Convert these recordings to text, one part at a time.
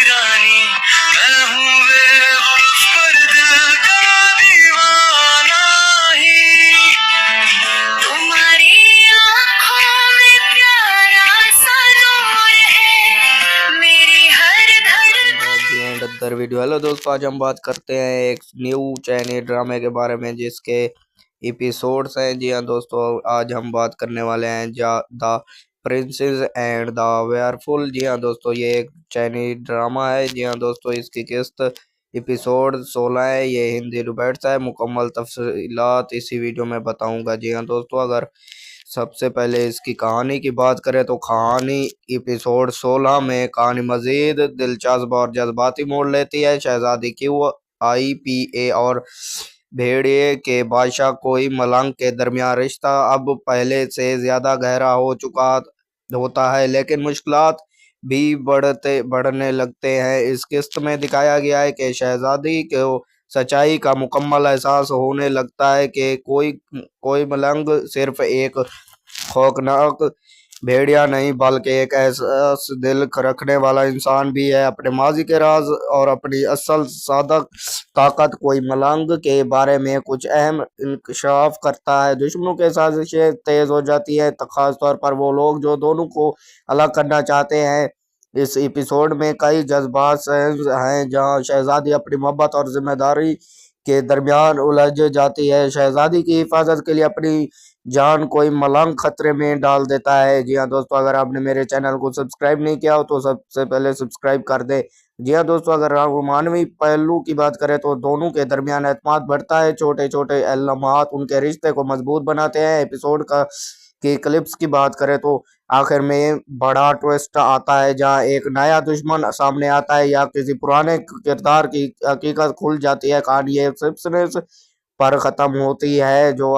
रानी, मैं हूँ बेवफ पर दिल का दीवाना ही। तुम्हारी आँखों में प्यारा सा नूर है, मेरी हर धड़कन। Other video. हेलो दोस्तों, आज हम बात करते हैं एक न्यू चाइनीज ड्रामे के बारे में जिसके एपिसोड्स हैं। जी हाँ दोस्तों, आज हम बात करने वाले हैं द प्रिंसेस एंड द वेयरफुल। जी हाँ दोस्तों, ये एक चाइनीज ड्रामा है। जी हाँ दोस्तों, इसकी किस्त एपिसोड 16 है। ये हिंदी डुबेट्स है। मुकम्मल तफसीलात इसी वीडियो में बताऊंगा। जी हाँ दोस्तों, अगर सबसे पहले इसकी कहानी की बात करें तो कहानी एपिसोड 16 में कहानी मजीद दिलचस्प और जज्बाती मोड़ लेती है। शहजादी की IPA और भेड़िए के बादशाह कोई मलंग के दरमियान रिश्ता अब पहले से ज्यादा गहरा हो चुका होता है, लेकिन मुश्किलात भी बढ़ने लगते हैं। इस किस्त में दिखाया गया है कि शहजादी को सच्चाई का मुकम्मल एहसास होने लगता है कि कोई मलंग सिर्फ एक खौफनाक भेड़िया नहीं बल्कि एक एहसास दिल रखने वाला इंसान भी है। अपने माजी के राज और अपनी असल सादक ताकत कोई मलंग के बारे में कुछ अहम इंकशाफ करता है। दुश्मनों के साजिशें तेज हो जाती है, खास तौर पर वो लोग जो दोनों को अलग करना चाहते हैं। इस एपिसोड में कई जज्बात हैं जहां शहजादी अपनी मोहब्बत और जिम्मेदारी के दरमियान उलझ जाती है। शहजादी की हिफाजत के लिए अपनी जान कोई मलंग खतरे में डाल देता है। जी हाँ दोस्तों, अगर आपने मेरे चैनल को सब्सक्राइब नहीं किया हो तो सबसे पहले सब्सक्राइब कर दे। जी हाँ दोस्तों, अगर मानवीय पहलू की बात करें तो दोनों के दरमियान एतमाद बढ़ता है। छोटे छोटे लम्हात उनके रिश्ते को मजबूत बनाते हैं। एपिसोड की क्लिप्स की बात करें तो आखिर में बड़ा ट्विस्ट आता है जहां एक नया दुश्मन सामने आता है या किसी पुराने किरदार की हकीकत खुल जाती है। कहानी एक सिलसिले पर खत्म होती है जो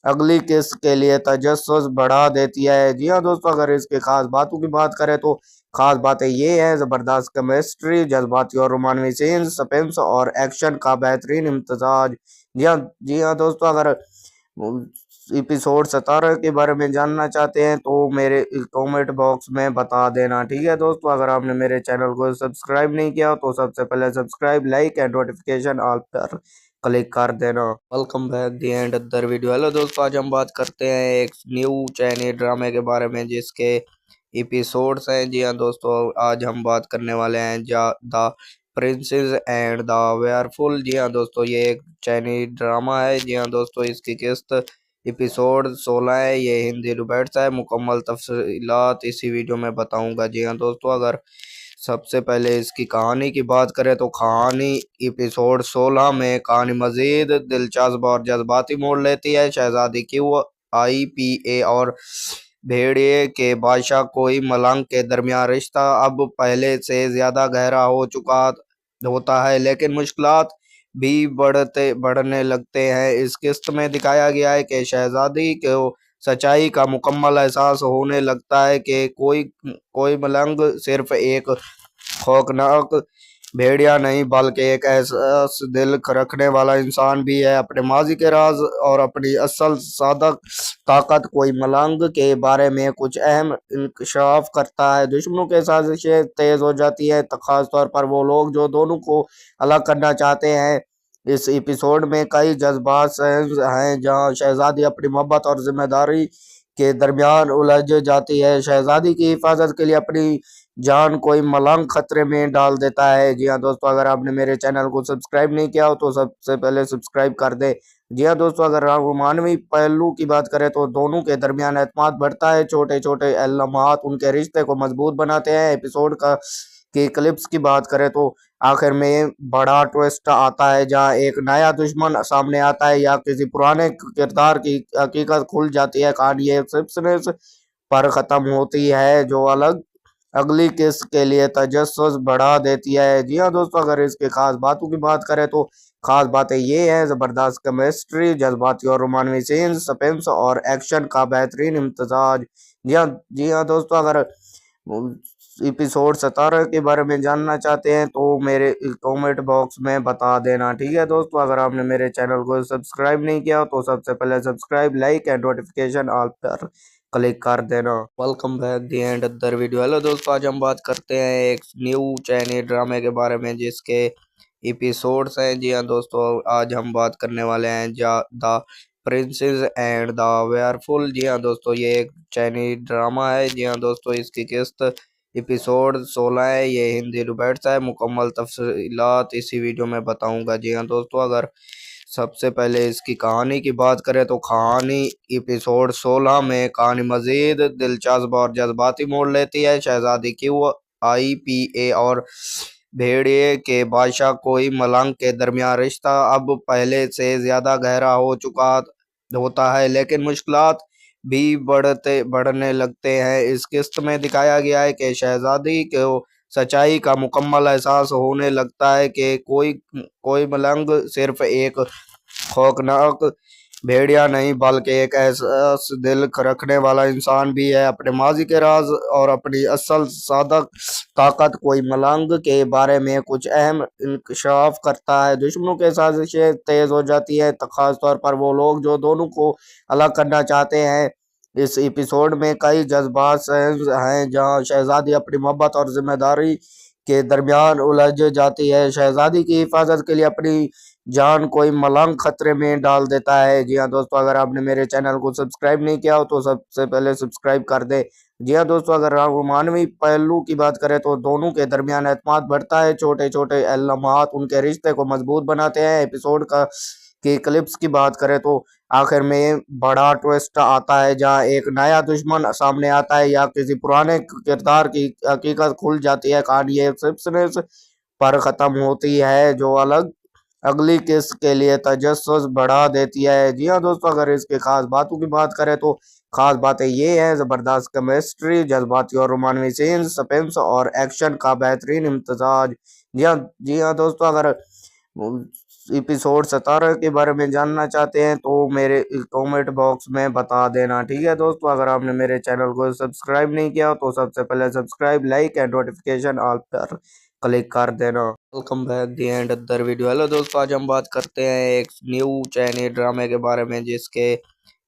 अगली किस्त के लिए तजस्सुस बढ़ा देती है। जी हाँ दोस्तों, अगर इसके खास बातों की बात करें तो खास बातें ये है जबरदस्त केमिस्ट्री, जज्बाती और रोमानवी सीन, सस्पेंस और एक्शन का बेहतरीन इम्तजाज। जी हाँ दोस्तों, अगर एपिसोड 17 के बारे में जानना चाहते हैं तो मेरे कमेंट बॉक्स में बता देना। ठीक है दोस्तों, अगर आपने मेरे चैनल को सब्सक्राइब नहीं किया तो सबसे पहले subscribe, like and notification all पर क्लिक कर देना। Welcome back the and other video. Hello दोस्तों, आज हम बात करते हैं एक न्यू चाइनीज ड्रामे के बारे में जिसके एपिसोड्स हैं। जी हाँ दोस्तों, आज हम बात करने वाले हैं द प्रिंसेस एंड द वेयरफुल। जी हाँ दोस्तों, ये एक चाइनीज ड्रामा है। जी हाँ दोस्तों, इसकी किस्त एपिसोड 16 है। ये हिंदी डुबेट्स है। मुकम्मल तफसीलात इसी वीडियो में बताऊंगा। जी हाँ दोस्तों, अगर सबसे पहले इसकी कहानी की बात करें तो कहानी एपिसोड 16 में कहानी मजीद दिलचस्प और जज्बाती मोड़ लेती है। शहजादी की IPA और भेड़िए के बादशाह कोई मलंग के दरमियान रिश्ता अब पहले से ज्यादा गहरा हो चुका होता है, लेकिन मुश्किलात भी बढ़ने लगते हैं। इस किस्त में दिखाया गया है कि शहजादी को सच्चाई का मुकम्मल एहसास होने लगता है कि कोई मलंग सिर्फ एक खौफनाक भेड़िया नहीं बल्कि एक एहसास दिल रखने वाला इंसान भी है। अपने माजी के राज और अपनी असल सादक ताकत कोई मलंग के बारे में कुछ अहम इंकशाफ करता है। दुश्मनों के साजिशें तेज हो जाती है, खास तौर पर वो लोग जो दोनों को अलग करना चाहते हैं। इस एपिसोड में कई जज्बात हैं जहां शहजादी अपनी मोहब्बत और जिम्मेदारी के दरमियान उलझ जाती है। शहजादी की हिफाजत के लिए अपनी जान कोई मलंग खतरे में डाल देता है। जी हाँ दोस्तों, अगर आपने मेरे चैनल को सब्सक्राइब नहीं किया हो तो सबसे पहले सब्सक्राइब कर दे। जी हाँ दोस्तों, अगर मानवीय पहलू की बात करें तो दोनों के दरमियान एतमाद बढ़ता है। छोटे छोटे लम्हात उनके रिश्ते को मजबूत बनाते हैं। एपिसोड की क्लिप्स की बात करें तो आखिर में बड़ा ट्विस्ट आता है जहां एक नया दुश्मन सामने आता है या किसी पुराने किरदार की हकीकत खुल जाती है। कहानी एक सिलसिले पर खत्म होती है जो अगली किस्त के लिए तजस्सुस बढ़ा देती है। जी हाँ दोस्तों, अगर इसके खास बातों की बात करें तो खास बातें ये है जबरदस्त केमिस्ट्री, जज्बाती और रोमानवी सीन, सस्पेंस और एक्शन का बेहतरीन इम्तजाज। जी हाँ दोस्तों, अगर एपिसोड 17 के बारे में जानना चाहते हैं तो मेरे कमेंट बॉक्स में बता देना। ठीक है दोस्तों, अगर आपने मेरे चैनल को सब्सक्राइब नहीं किया तो सबसे पहले subscribe, like and notification all पर क्लिक कर देना। Welcome back the and other video. Hello दोस्तों, आज हम बात करते हैं एक न्यू चाइनीज ड्रामे के बारे में जिसके एपिसोड्स हैं। जी हाँ दोस्तों, आज हम बात करने वाले हैं द प्रिंसेस एंड द वेयरफुल। जी हाँ दोस्तों, ये एक चाइनीज ड्रामा है। जी हाँ दोस्तों, इसकी किस्त एपिसोड 16 है। ये हिंदी डुबेट्स है। मुकम्मल तफसीलात इसी वीडियो में बताऊंगा। जी हाँ दोस्तों, अगर सबसे पहले इसकी कहानी की बात करें तो कहानी एपिसोड 16 में कहानी मजीद दिलचस्प और जज्बाती मोड़ लेती है। शहजादी क्यू आईपीए और भेड़िए के बादशाह कोई मलंग के दरमियान रिश्ता अब पहले से ज्यादा गहरा हो चुका होता है, लेकिन मुश्किलात भी बढ़ने लगते हैं। इस किस्त में दिखाया गया है कि शहजादी को सच्चाई का मुकम्मल एहसास होने लगता है कि कोई कोई मलंग सिर्फ एक खौफनाक भेड़िया नहीं बल्कि एक ऐसा दिल रखने वाला इंसान भी है। अपने माजी के राज और अपनी असल सादक ताकत कोई मलंग के बारे में कुछ अहम इंकशाफ करता है। दुश्मनों के साजिशें तेज हो जाती है, तो खास तौर पर वो लोग जो दोनों को अलग करना चाहते हैं। इस एपिसोड में कई जज्बात हैं जहां शहजादी अपनी मोहब्बत और जिम्मेदारी के दरमियान उलझ जाती है। शहजादी की हिफाजत के लिए अपनी जान कोई मलंग खतरे में डाल देता है। जी हाँ दोस्तों, अगर आपने मेरे चैनल को सब्सक्राइब नहीं किया हो तो सबसे पहले सब्सक्राइब कर दे। जी हाँ दोस्तों, अगर आप मानवीय पहलू की बात करें तो दोनों के दरमियान एतमाद बढ़ता है। छोटे छोटे लम्हात उनके रिश्ते को मजबूत बनाते हैं। एपिसोड का की क्लिप्स की बात करें तो आखिर में बड़ा ट्विस्ट आता है जहां एक नया दुश्मन सामने आता है या किसी पुराने किरदार की हकीकत खुल जाती है। कहानी ये सिर्फ पर खत्म होती है जो अलग अगली किस्त के लिए तजस्सुस बढ़ा देती है। जी हाँ दोस्तों, अगर इसके खास बातों की बात करें तो खास बातें ये हैं: जबरदस्त केमिस्ट्री, जज्बाती और रोमांवी सीन, सस्पेंस और एक्शन का बेहतरीन इम्तजाज। जी हाँ दोस्तों, अगर एपिसोड 17 के बारे में जानना चाहते हैं तो मेरे कमेंट बॉक्स में बता देना। ठीक है दोस्तों, अगर आपने मेरे चैनल को सब्सक्राइब नहीं किया तो सबसे पहले subscribe, like and notification all पर क्लिक कर देना। Welcome back the and other video. Hello दोस्तों, आज हम बात करते हैं एक न्यू चाइनीज ड्रामे के बारे में जिसके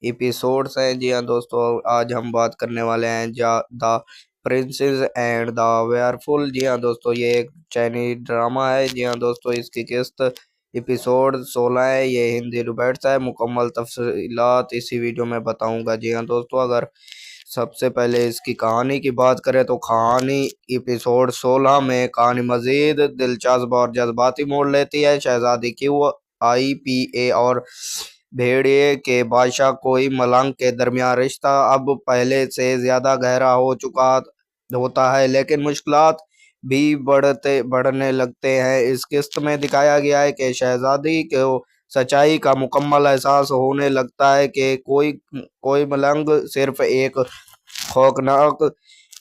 एपिसोड्स हैं। जी हाँ दोस्तों, आज हम बात करने वाले हैं द प्रिंसेस एंड द वेयरफुल। जी हाँ दोस्तों, ये एक चाइनीज ड्रामा है। जी हाँ दोस्तों, इसकी किस्त एपिसोड 16 है। ये हिंदी डुबेट्स है। मुकम्मल तफसीलात इसी वीडियो में बताऊंगा। जी हाँ दोस्तों, अगर सबसे पहले इसकी कहानी की बात करें तो कहानी एपिसोड 16 में कहानी मजीद दिलचस्प और जज्बाती मोड़ लेती है। शहजादी क्यू आईपीए और भेड़िए के बादशाह कोई मलंग के दरमियान रिश्ता अब पहले से ज्यादा गहरा हो चुका होता है, लेकिन मुश्किलात भी बढ़ने लगते हैं। इस किस्त में दिखाया गया है कि शहजादी को सच्चाई का मुकम्मल एहसास होने लगता है कि कोई कोई मलंग सिर्फ एक खौफनाक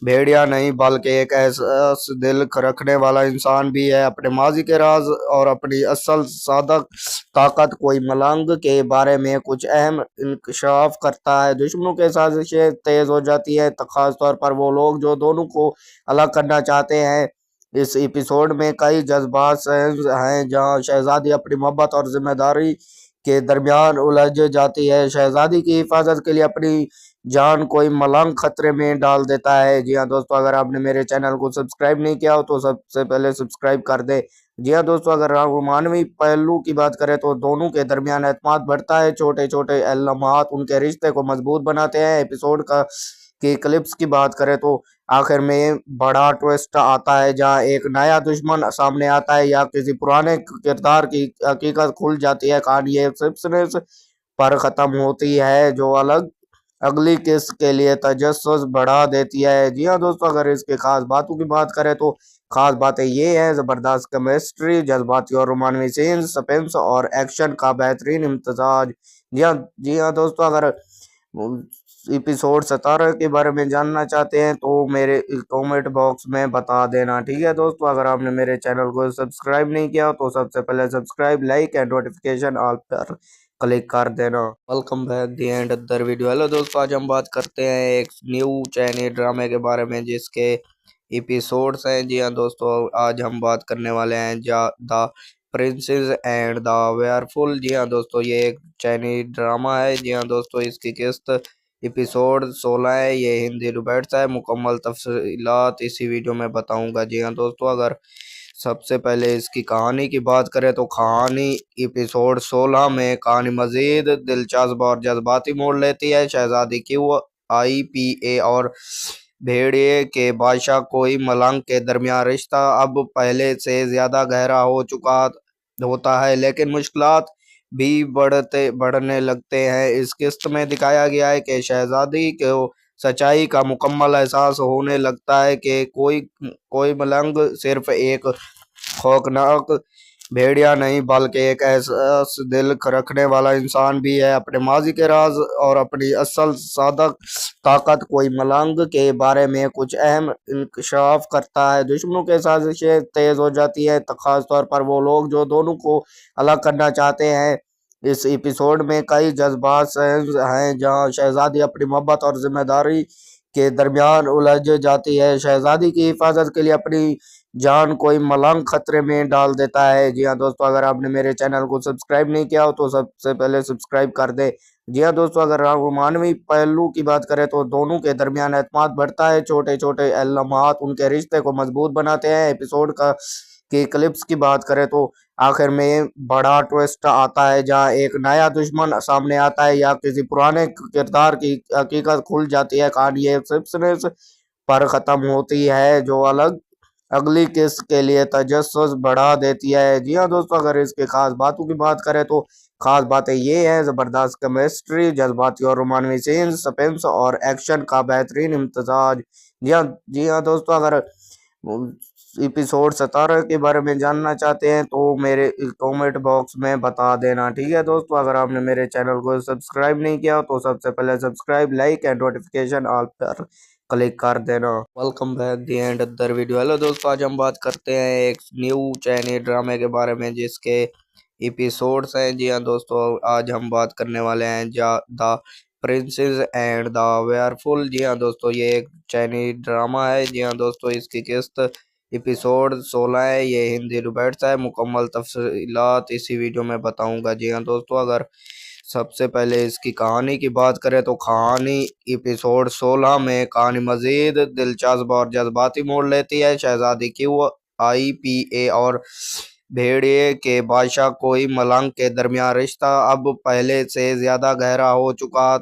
भेड़िया नहीं बल्कि एक ऐसा दिल रखने वाला इंसान भी है। अपने माजी के राज और अपनी असल सादक ताकत कोई मलंग के बारे में कुछ अहम इंकशाफ करता है। दुश्मनों के साजिशें तेज हो जाती है, तो खास तौर पर वो लोग जो दोनों को अलग करना चाहते हैं। इस एपिसोड में कई जज्बात हैं जहां शहजादी अपनी मोहब्बत और जिम्मेदारी के दरमियान उलझ जाती है। शहजादी की हिफाजत के लिए अपनी जान कोई मलंग खतरे में डाल देता है। जी हाँ दोस्तों, अगर आपने मेरे चैनल को सब्सक्राइब नहीं किया हो तो सबसे पहले सब्सक्राइब कर दे। जी हाँ दोस्तों, अगर आप मानवीय पहलू की बात करें तो दोनों के दरमियान एतमाद बढ़ता है। छोटे छोटे लम्हात उनके रिश्ते को मजबूत बनाते हैं। एपिसोड का की क्लिप्स की बात करें तो आखिर में बड़ा ट्विस्ट आता है जहां एक नया दुश्मन सामने आता है या किसी पुराने किरदार की हकीकत खुल जाती है। कहानी ये सिर्फ पर खत्म होती है जो अलग अगली किस्त के लिए तजस्सुस बढ़ा देती है। जी हाँ दोस्तों, अगर इसके खास बातों की बात करें तो खास बातें ये हैं: जबरदस्त केमिस्ट्री, जज्बाती और रोमांवी सीन, सस्पेंस और एक्शन का बेहतरीन इम्तजाज। जी हाँ दोस्तों, अगर एपिसोड 17 के बारे में जानना चाहते हैं तो मेरे कमेंट बॉक्स में बता देना। ठीक है दोस्तों, अगर आपने मेरे चैनल को सब्सक्राइब नहीं किया तो सबसे पहले subscribe, like and notification all पर क्लिक कर देना। Welcome back the and other video. Hello दोस्तों, आज हम बात करते हैं एक न्यू चाइनीज ड्रामे के बारे में जिसके एपिसोड्स हैं। जी हाँ दोस्तों, आज हम बात करने वाले हैं द प्रिंसेस एंड द वेयरफुल। जी हाँ दोस्तों, ये एक चाइनीज ड्रामा है। जी हाँ दोस्तों, इसकी किस्त एपिसोड 16 है, ये हिंदी डुबेट्स है। मुकम्मल तफसीलात इसी वीडियो में बताऊंगा। जी हाँ दोस्तों, अगर सबसे पहले इसकी कहानी की बात करें तो कहानी एपिसोड 16 में कहानी मजीद दिलचस्प और जज्बाती मोड़ लेती है। शहजादी क्यों आईपीए और भेड़िए के बादशाह कोई मलंग के दरमियान रिश्ता अब पहले से ज्यादा गहरा हो चुका होता है, लेकिन मुश्किलात भी बढ़ने लगते हैं। इस किस्त में दिखाया गया है कि शहजादी को सच्चाई का मुकम्मल एहसास होने लगता है कि कोई कोई मलंग सिर्फ एक खौफनाक भेड़िया नहीं बल्कि एक ऐसा दिल रखने वाला इंसान भी है। अपने माजी के राज और अपनी असल सादक ताकत कोई मलंग के बारे में कुछ अहम इंकशाफ करता है। दुश्मनों के साजिशें तेज हो जाती है, खास तौर पर वो लोग जो दोनों को अलग करना चाहते हैं। इस एपिसोड में कई जज्बात हैं जहां शहजादी अपनी मोहब्बत और जिम्मेदारी के दरमियान उलझ जाती है। शहजादी की हिफाजत के लिए अपनी जान कोई मलंग खतरे में डाल देता है। जी हाँ दोस्तों, अगर आपने मेरे चैनल को सब्सक्राइब नहीं किया हो तो सबसे पहले सब्सक्राइब कर दे। जी हाँ दोस्तों, अगर मानवी पहलू की बात करें तो दोनों के दरमियान एतमाद बढ़ता है। छोटे छोटे लम्हात उनके रिश्ते को मजबूत बनाते हैं। एपिसोड का की क्लिप्स की बात करें तो आखिर में बड़ा ट्विस्ट आता है जहां एक नया दुश्मन सामने आता है या किसी पुराने किरदार की हकीकत खुल जाती है। कहानी एक सिर्फ पर खत्म होती है जो अलग अगली किस्त के लिए तजस्सुस बढ़ा देती है। जी हाँ दोस्तों, अगर इसके खास बातों की बात करें तो खास बातें ये हैं: जबरदस्त केमिस्ट्री, जज्बाती और रोमांवी सीन्स, सस्पेंस और एक्शन का बेहतरीन इम्तजाज। जी हाँ दोस्तों, अगर एपिसोड 17 के बारे में जानना चाहते हैं तो मेरे कमेंट बॉक्स में बता देना। ठीक है दोस्तों, अगर आपने मेरे चैनल को सब्सक्राइब नहीं किया तो सबसे पहले subscribe, like and notification all पर क्लिक कर देना। Welcome back the and other video. Hello दोस्तों, आज हम बात करते हैं एक न्यू चाइनीज ड्रामे के बारे में जिसके एपिसोड्स हैं। जी हाँ दोस्तों, आज हम बात करने वाले हैं द प्रिंसेस एंड द वेयरफुल। जी हाँ दोस्तों, ये एक चाइनीज ड्रामा है। जी हाँ दोस्तों, इसकी किस्त एपिसोड 16 है, ये हिंदी डुबेट्स है। मुकम्मल तफसीलात इसी वीडियो में बताऊंगा। जी हाँ दोस्तों, अगर सबसे पहले इसकी कहानी की बात करें तो कहानी एपिसोड 16 में कहानी मजीद दिलचस्प और जज्बाती मोड़ लेती है। शहजादी क्यों आईपीए और भेड़िए के बादशाह कोई मलंग के दरमियान रिश्ता अब पहले से ज्यादा गहरा हो चुका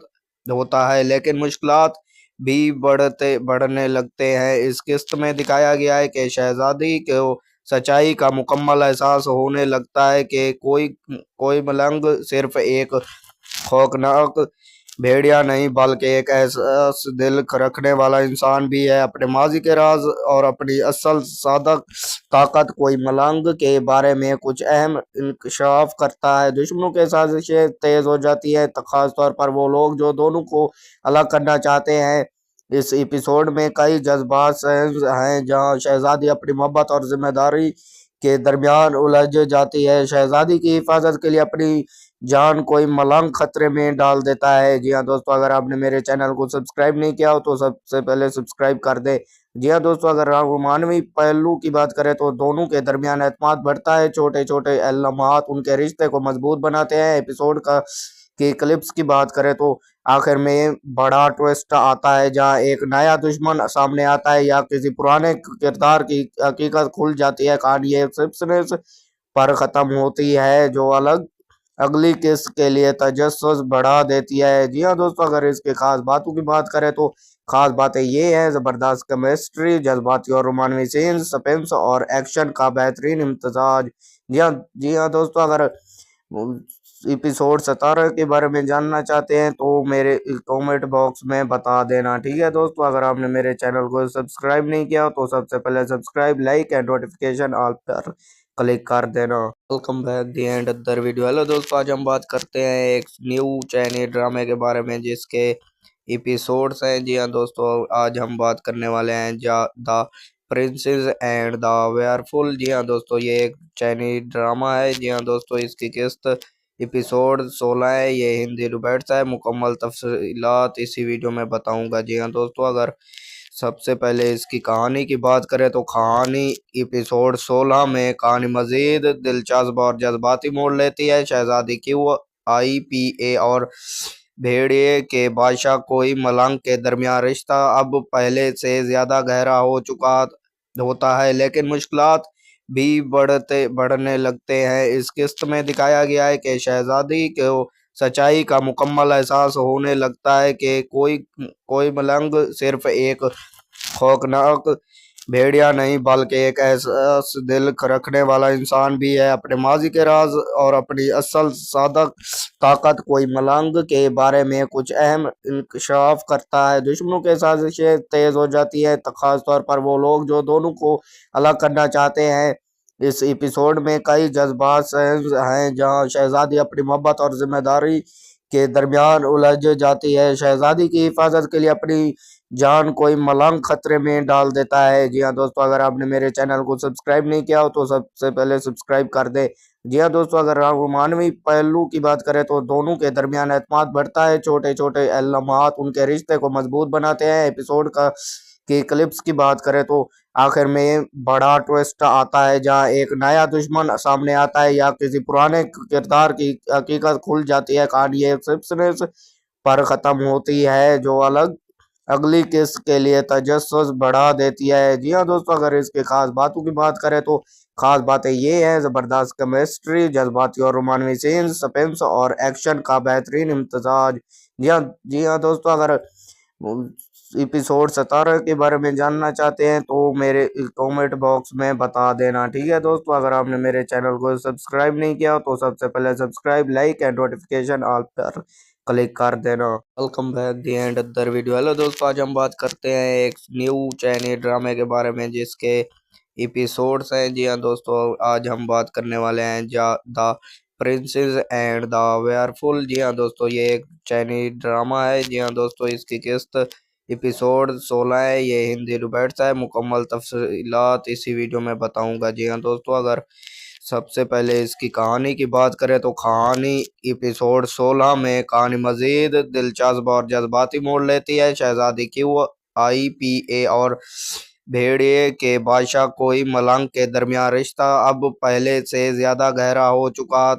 होता है, लेकिन मुश्किलात भी बढ़ने लगते हैं। इस किस्त में दिखाया गया है कि शहजादी को सच्चाई का मुकम्मल एहसास होने लगता है कि कोई कोई मलंग सिर्फ एक खौफनाक भेड़िया नहीं बल्कि एक ऐसा दिल रखने वाला इंसान भी है। अपने माजी के राज और अपनी असल सादक ताकत कोई मलंग के बारे में कुछ अहम इंकशाफ करता है। दुश्मनों के साजिशें तेज हो जाती है, खास तौर पर वो लोग जो दोनों को अलग करना चाहते हैं। इस एपिसोड में कई जज्बात हैं जहां शहजादी अपनी मोहब्बत और जिम्मेदारी के दरमियान उलझ जाती है। शहजादी की हिफाजत के लिए अपनी जान कोई मलंग खतरे में डाल देता है। जी हाँ दोस्तों, अगर आपने मेरे चैनल को सब्सक्राइब नहीं किया हो तो सबसे पहले सब्सक्राइब कर दे। जी हाँ दोस्तों, अगर मानवी पहलू की बात करें तो दोनों के दरमियान एतमाद बढ़ता है। छोटे छोटे लम्हात उनके रिश्ते को मजबूत बनाते हैं। एपिसोड का की क्लिप्स की बात करें तो आखिर में बड़ा ट्विस्ट आता है जहां एक नया दुश्मन सामने आता है या किसी पुराने किरदार की हकीकत खुल जाती है। कहानी एक सिर्फ पर खत्म होती है जो अलग अगली किस्त के लिए तजस्सुस बढ़ा देती है। जी हाँ दोस्तों, अगर इसके खास बातों की बात करें तो खास बातें ये हैं: जबरदस्त केमिस्ट्री, जज्बाती और रोमांवी सीन्स, सस्पेंस और एक्शन का बेहतरीन इम्तजाज। जी हाँ दोस्तों, अगर एपिसोड 17 के बारे में जानना चाहते हैं तो मेरे कमेंट बॉक्स में बता देना। ठीक है दोस्तों, अगर आपने मेरे चैनल को सब्सक्राइब नहीं किया तो सबसे पहले subscribe, like and notification all पर क्लिक कर देना। Welcome back the and other video. Hello दोस्तों, आज हम बात करते हैं एक न्यू चाइनीज ड्रामे के बारे में जिसके एपिसोड्स हैं। जी हाँ दोस्तों, आज हम बात करने वाले हैं द प्रिंसेस एंड द वेयरफुल। जी हाँ दोस्तों, ये एक चाइनीज ड्रामा है। जी हाँ दोस्तों, इसकी किस्त एपिसोड 16 है, ये हिंदी डुबेट्स है। मुकम्मल तफसीलात इसी वीडियो में बताऊंगा। जी हाँ दोस्तों, अगर सबसे पहले इसकी कहानी की बात करें तो कहानी एपिसोड 16 में कहानी मजीद दिलचस्प और जज्बाती मोड़ लेती है। शहजादी क्यों आईपीए और भेड़िए के बादशाह कोई मलंग के दरमियान रिश्ता अब पहले से ज्यादा गहरा हो चुका होता है, लेकिन मुश्किलात भी बढ़ने लगते हैं। इस किस्त में दिखाया गया है कि शहजादी को सच्चाई का मुकम्मल एहसास होने लगता है कि कोई कोई मलंग सिर्फ एक खौफनाक भेड़िया नहीं बल्कि एक ऐसा दिल रखने वाला इंसान भी है। अपने माजी के राज और अपनी असल सादक ताकत कोई मलंग के बारे में कुछ अहम इंकशाफ करता है। दुश्मनों के साजिशें तेज हो जाती है, खास तौर पर वो लोग जो दोनों को अलग करना चाहते हैं। इस एपिसोड में कई जज्बात हैं जहां शहजादी अपनी मोहब्बत और जिम्मेदारी के दरमियान उलझ जाती है। शहजादी की हिफाजत के लिए अपनी जान कोई मलंग खतरे में डाल देता है। जी हाँ दोस्तों, अगर आपने मेरे चैनल को सब्सक्राइब नहीं किया हो तो सबसे पहले सब्सक्राइब कर दे। जी हाँ दोस्तों, अगर आप मानवी पहलू की बात करें तो दोनों के दरमियान एतमाद बढ़ता है। छोटे छोटे लम्हात उनके रिश्ते को मजबूत बनाते हैं। एपिसोड का की क्लिप्स की बात करें तो आखिर में बड़ा ट्विस्ट आता है जहां एक नया दुश्मन सामने आता है या किसी पुराने किरदार की हकीकत खुल जाती है। कहानी एक सस्पेंस पर खत्म होती है जो अगली किस्त के लिए तजस्सुस बढ़ा देती है। जी हाँ दोस्तों, अगर इसके खास बातों की बात करें तो खास बातें ये हैं: जबरदस्त केमिस्ट्री, जज्बाती और रोमांवी सीन्स, सस्पेंस और एक्शन का बेहतरीन इम्तजाज। जी हाँ दोस्तों, अगर एपिसोड 17 के बारे में जानना चाहते हैं तो मेरे कमेंट बॉक्स में बता देना। ठीक है दोस्तों, अगर आपने मेरे चैनल को सब्सक्राइब नहीं किया तो सबसे पहले subscribe, like and notification all पर क्लिक कर देना। Welcome back the and other video. Hello दोस्तों, आज हम बात करते हैं एक न्यू चाइनीज ड्रामे के बारे में जिसके एपिसोड्स हैं। जी हाँ दोस्तों, आज हम बात करने वाले हैं द प्रिंसेस एंड द वेयरफुल। जी हाँ दोस्तों, ये एक चाइनीज ड्रामा है। जी हाँ दोस्तों, इसकी किस्त एपिसोड 16 है। ये हिंदी डुबेट्स है। मुकम्मल तफसीलात इसी वीडियो में बताऊंगा। जी हाँ दोस्तों, अगर सबसे पहले इसकी कहानी की बात करें तो कहानी एपिसोड 16 में कहानी मजीद दिलचस्प और जज्बाती मोड़ लेती है। शहजादी क्यू IPA और भेड़िए के बादशाह कोई मलंग के दरमियान रिश्ता अब पहले से ज्यादा गहरा हो चुका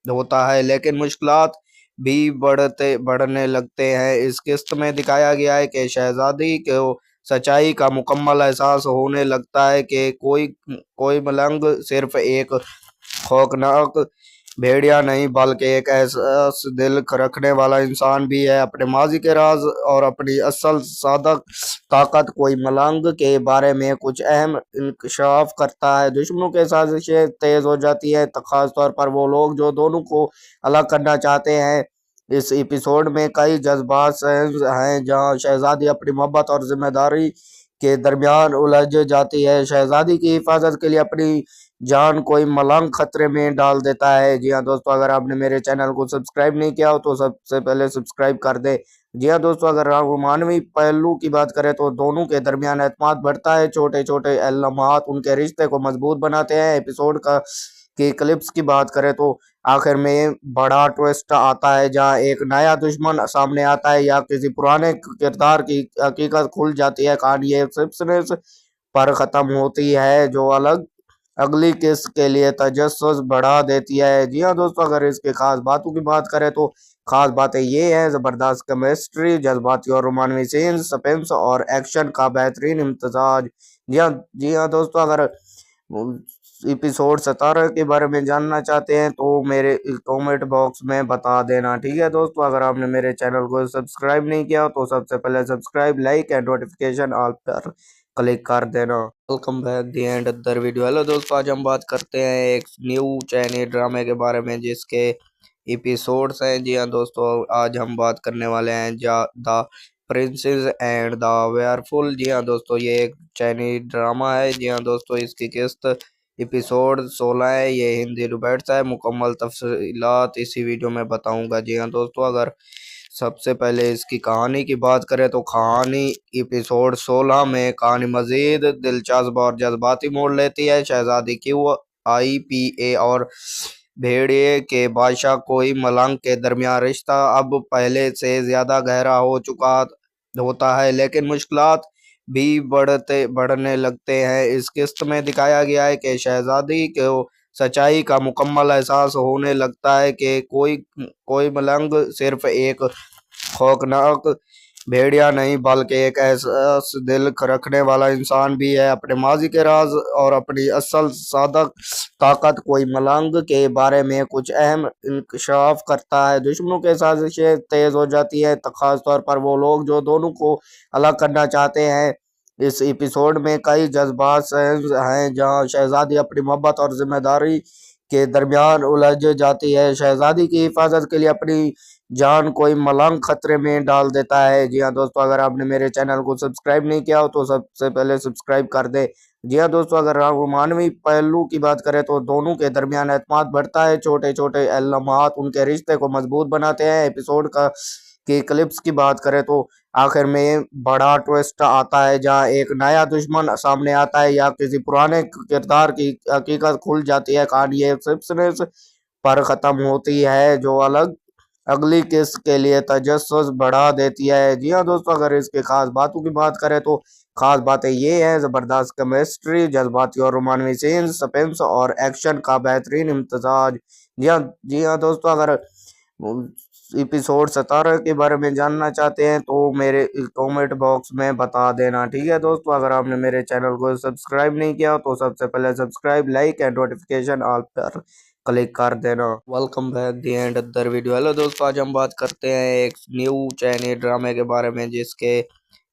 होता है, लेकिन मुश्किलात भी बढ़ने लगते हैं। इस किस्त में दिखाया गया है कि शहजादी को सच्चाई का मुकम्मल एहसास होने लगता है कि कोई मलंग सिर्फ एक खौफनाक भेड़िया नहीं बल्कि एक ऐसा दिल रखने वाला इंसान भी है। अपने माजी के राज और अपनी असल सादक ताकत कोई मलंग के बारे में कुछ अहम इंकशाफ करता है। दुश्मनों के साजिशें तेज हो जाती है, खास तौर पर वो लोग जो दोनों को अलग करना चाहते हैं। इस एपिसोड में कई जज्बात हैं जहां शहजादी अपनी मोहब्बत और जिम्मेदारी के दरमियान उलझ जाती है। शहजादी की हिफाजत के लिए अपनी जान कोई मलंग खतरे में डाल देता है। जी हाँ दोस्तों, अगर आपने मेरे चैनल को सब्सक्राइब नहीं किया हो तो सबसे पहले सब्सक्राइब कर दे। जी हाँ दोस्तों, अगर आप मानवी पहलू की बात करें तो दोनों के दरमियान एतमाद बढ़ता है। छोटे छोटे लम्हात उनके रिश्ते को मजबूत बनाते हैं। एपिसोड का की क्लिप्स की बात करें तो आखिर में बड़ा ट्विस्ट आता है जहां एक नया दुश्मन सामने आता है या किसी पुराने किरदार की हकीकत खुल जाती है। कहानी एक सस्पेंस पर खत्म होती है जो अगली किस्त के लिए तजस्सुस बढ़ा देती है। जी हाँ दोस्तों, अगर इसके खास बातों की बात करें तो खास बातें ये हैं: जबरदस्त केमिस्ट्री, जज्बाती और रोमांवी सीन्स, सस्पेंस और एक्शन का बेहतरीन इम्तजाज। जी हाँ दोस्तों, अगर एपिसोड 17 के बारे में जानना चाहते हैं तो मेरे कमेंट बॉक्स में बता देना। ठीक है दोस्तों, अगर आपने मेरे चैनल को सब्सक्राइब नहीं किया तो सबसे पहले subscribe, like and notification all पर क्लिक कर देना। Welcome back the and other video. Hello दोस्तों, आज हम बात करते हैं एक न्यू चाइनीज ड्रामे के बारे में जिसके एपिसोड्स हैं। जी हाँ दोस्तों, आज हम बात करने वाले हैं द प्रिंसेस एंड द वेयरफुल। जी हाँ दोस्तों, ये एक चाइनीज ड्रामा है। जी हाँ दोस्तों, इसकी किस्त एपिसोड 16 है। ये हिंदी डुबेट्स है। मुकम्मल तफसीलात इसी वीडियो में बताऊंगा। जी हाँ दोस्तों, अगर सबसे पहले इसकी कहानी की बात करें तो कहानी एपिसोड 16 में कहानी मजीद दिलचस्प और जज्बाती मोड़ लेती है। शहजादी क्यू IPA और भेड़िए के बादशाह कोई मलंग के दरमियान रिश्ता अब पहले से ज्यादा गहरा हो चुका होता है, लेकिन मुश्किलात भी बढ़ने लगते हैं। इस किस्त में दिखाया गया है कि शहजादी को सच्चाई का मुकम्मल एहसास होने लगता है कि कोई मलंग सिर्फ एक खौफनाक भेड़िया नहीं बल्कि एक ऐसा दिल रखने वाला इंसान भी है। अपने माजी के राज और अपनी असल सादक ताकत कोई मलंग के बारे में कुछ अहम इंकशाफ करता है। दुश्मनों के साजिशें तेज हो जाती है, खास तौर पर वो लोग जो दोनों को अलग करना चाहते हैं। इस एपिसोड में कई जज्बात हैं जहां शहजादी अपनी मोहब्बत और जिम्मेदारी के दरमियान उलझ जाती है। शहजादी की हिफाजत के लिए अपनी जान कोई मलंग खतरे में डाल देता है। जी हाँ दोस्तों, अगर आपने मेरे चैनल को सब्सक्राइब नहीं किया हो तो सबसे पहले सब्सक्राइब कर दे। जी हाँ दोस्तों, अगर आप मानवी पहलू की बात करें तो दोनों के दरमियान एतमाद बढ़ता है। छोटे छोटे लम्हात उनके रिश्ते को मजबूत बनाते हैं। एपिसोड का की क्लिप्स की बात करें तो आखिर में बड़ा ट्विस्ट आता है जहां एक नया दुश्मन सामने आता है या किसी पुराने किरदार की हकीकत खुल जाती है। कहानी एक सिर्फ पर खत्म होती है जो अगली किस्त के लिए तजस्सुस बढ़ा देती है। जी हाँ दोस्तों, अगर इसके खास बातों की बात करें तो खास बातें ये हैं: जबरदस्त केमिस्ट्री, जज्बाती और रोमांवी सीन्स, सस्पेंस और एक्शन का बेहतरीन इम्तजाज। जी हाँ दोस्तों, अगर एपिसोड 17 के बारे में जानना चाहते हैं तो मेरे कमेंट बॉक्स में बता देना। ठीक है दोस्तों, अगर आपने मेरे चैनल को सब्सक्राइब नहीं किया तो सबसे पहले subscribe, like and notification all पर क्लिक कर देना। Welcome back the and other video. Hello दोस्तों, आज हम बात करते हैं एक न्यू चाइनीज ड्रामे के बारे में जिसके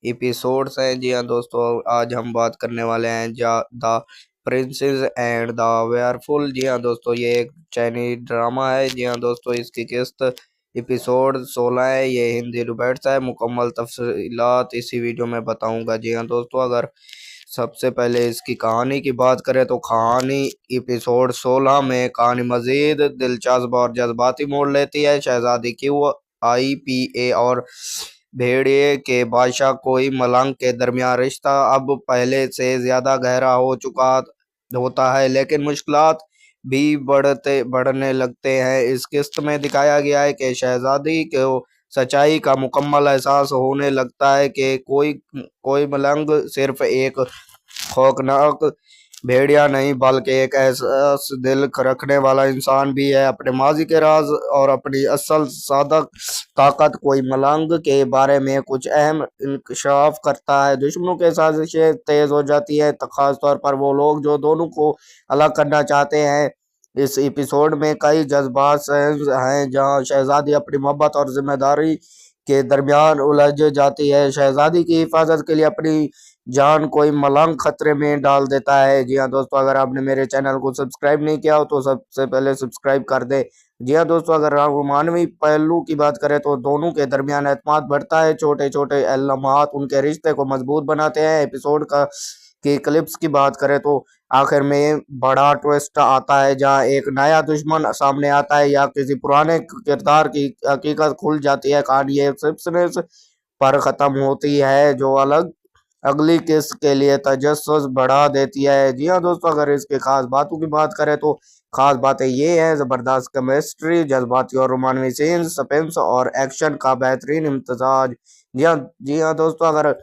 एपिसोड्स हैं। जी हाँ दोस्तों, आज हम बात करने वाले हैं द प्रिंसेस एंड द वेयरफुल। जी हाँ दोस्तों, ये एक चाइनीज ड्रामा है। जी हाँ दोस्तों, इसकी किस्त एपिसोड 16 है। ये हिंदी डुबेट्स है। मुकम्मल तफसीलात इसी वीडियो में बताऊंगा। जी हाँ दोस्तों, अगर सबसे पहले इसकी कहानी की बात करें तो कहानी एपिसोड 16 में कहानी मजीद दिलचस्प और जज्बाती मोड़ लेती है। शहजादी क्यू IPA और भेड़िए के बादशाह कोई मलंग के दरमियान रिश्ता अब पहले से ज्यादा गहरा हो चुका होता है, लेकिन मुश्किलात भी बढ़ने लगते हैं। इस किस्त में दिखाया गया है कि शहजादी को सच्चाई का मुकम्मल एहसास होने लगता है कि कोई मलंग सिर्फ एक खौफनाक भेड़िया नहीं बल्कि एक ऐसा दिल रखने वाला इंसान भी है। अपने माजी के राज और अपनी असल सादक ताकत कोई मलंग के बारे में कुछ अहम इंकशाफ करता है। दुश्मनों के साजिशें तेज हो जाती है, खास तौर पर वो लोग जो दोनों को अलग करना चाहते हैं। इस एपिसोड में कई जज्बात हैं जहां शहजादी अपनी मोहब्बत और जिम्मेदारी के दरमियान उलझ जाती है। शहजादी की हिफाजत के लिए अपनी जान कोई मलंग खतरे में डाल देता है। जी हाँ दोस्तों, अगर आपने मेरे चैनल को सब्सक्राइब नहीं किया हो तो सबसे पहले सब्सक्राइब कर दे। जी हाँ दोस्तों, अगर आप मानवी पहलू की बात करें तो दोनों के दरमियान एतमाद बढ़ता है। छोटे छोटे लम्हात उनके रिश्ते को मजबूत बनाते हैं। एपिसोड की क्लिप्स की बात करें तो आखिर में बड़ा ट्विस्ट आता है जहां एक नया दुश्मन सामने आता है या किसी पुराने किरदार की हकीकत खुल जाती है। कहानी एक सिर्फ पर खत्म होती है जो अगली किस्त के लिए तजस्सुस बढ़ा देती है। जी हाँ दोस्तों, अगर इसके खास बातों की बात करें तो खास बातें ये हैं: जबरदस्त केमिस्ट्री, जज्बाती और रोमांवी सीन्स, सस्पेंस और एक्शन का बेहतरीन इम्तजाज। जी हाँ दोस्तों, अगर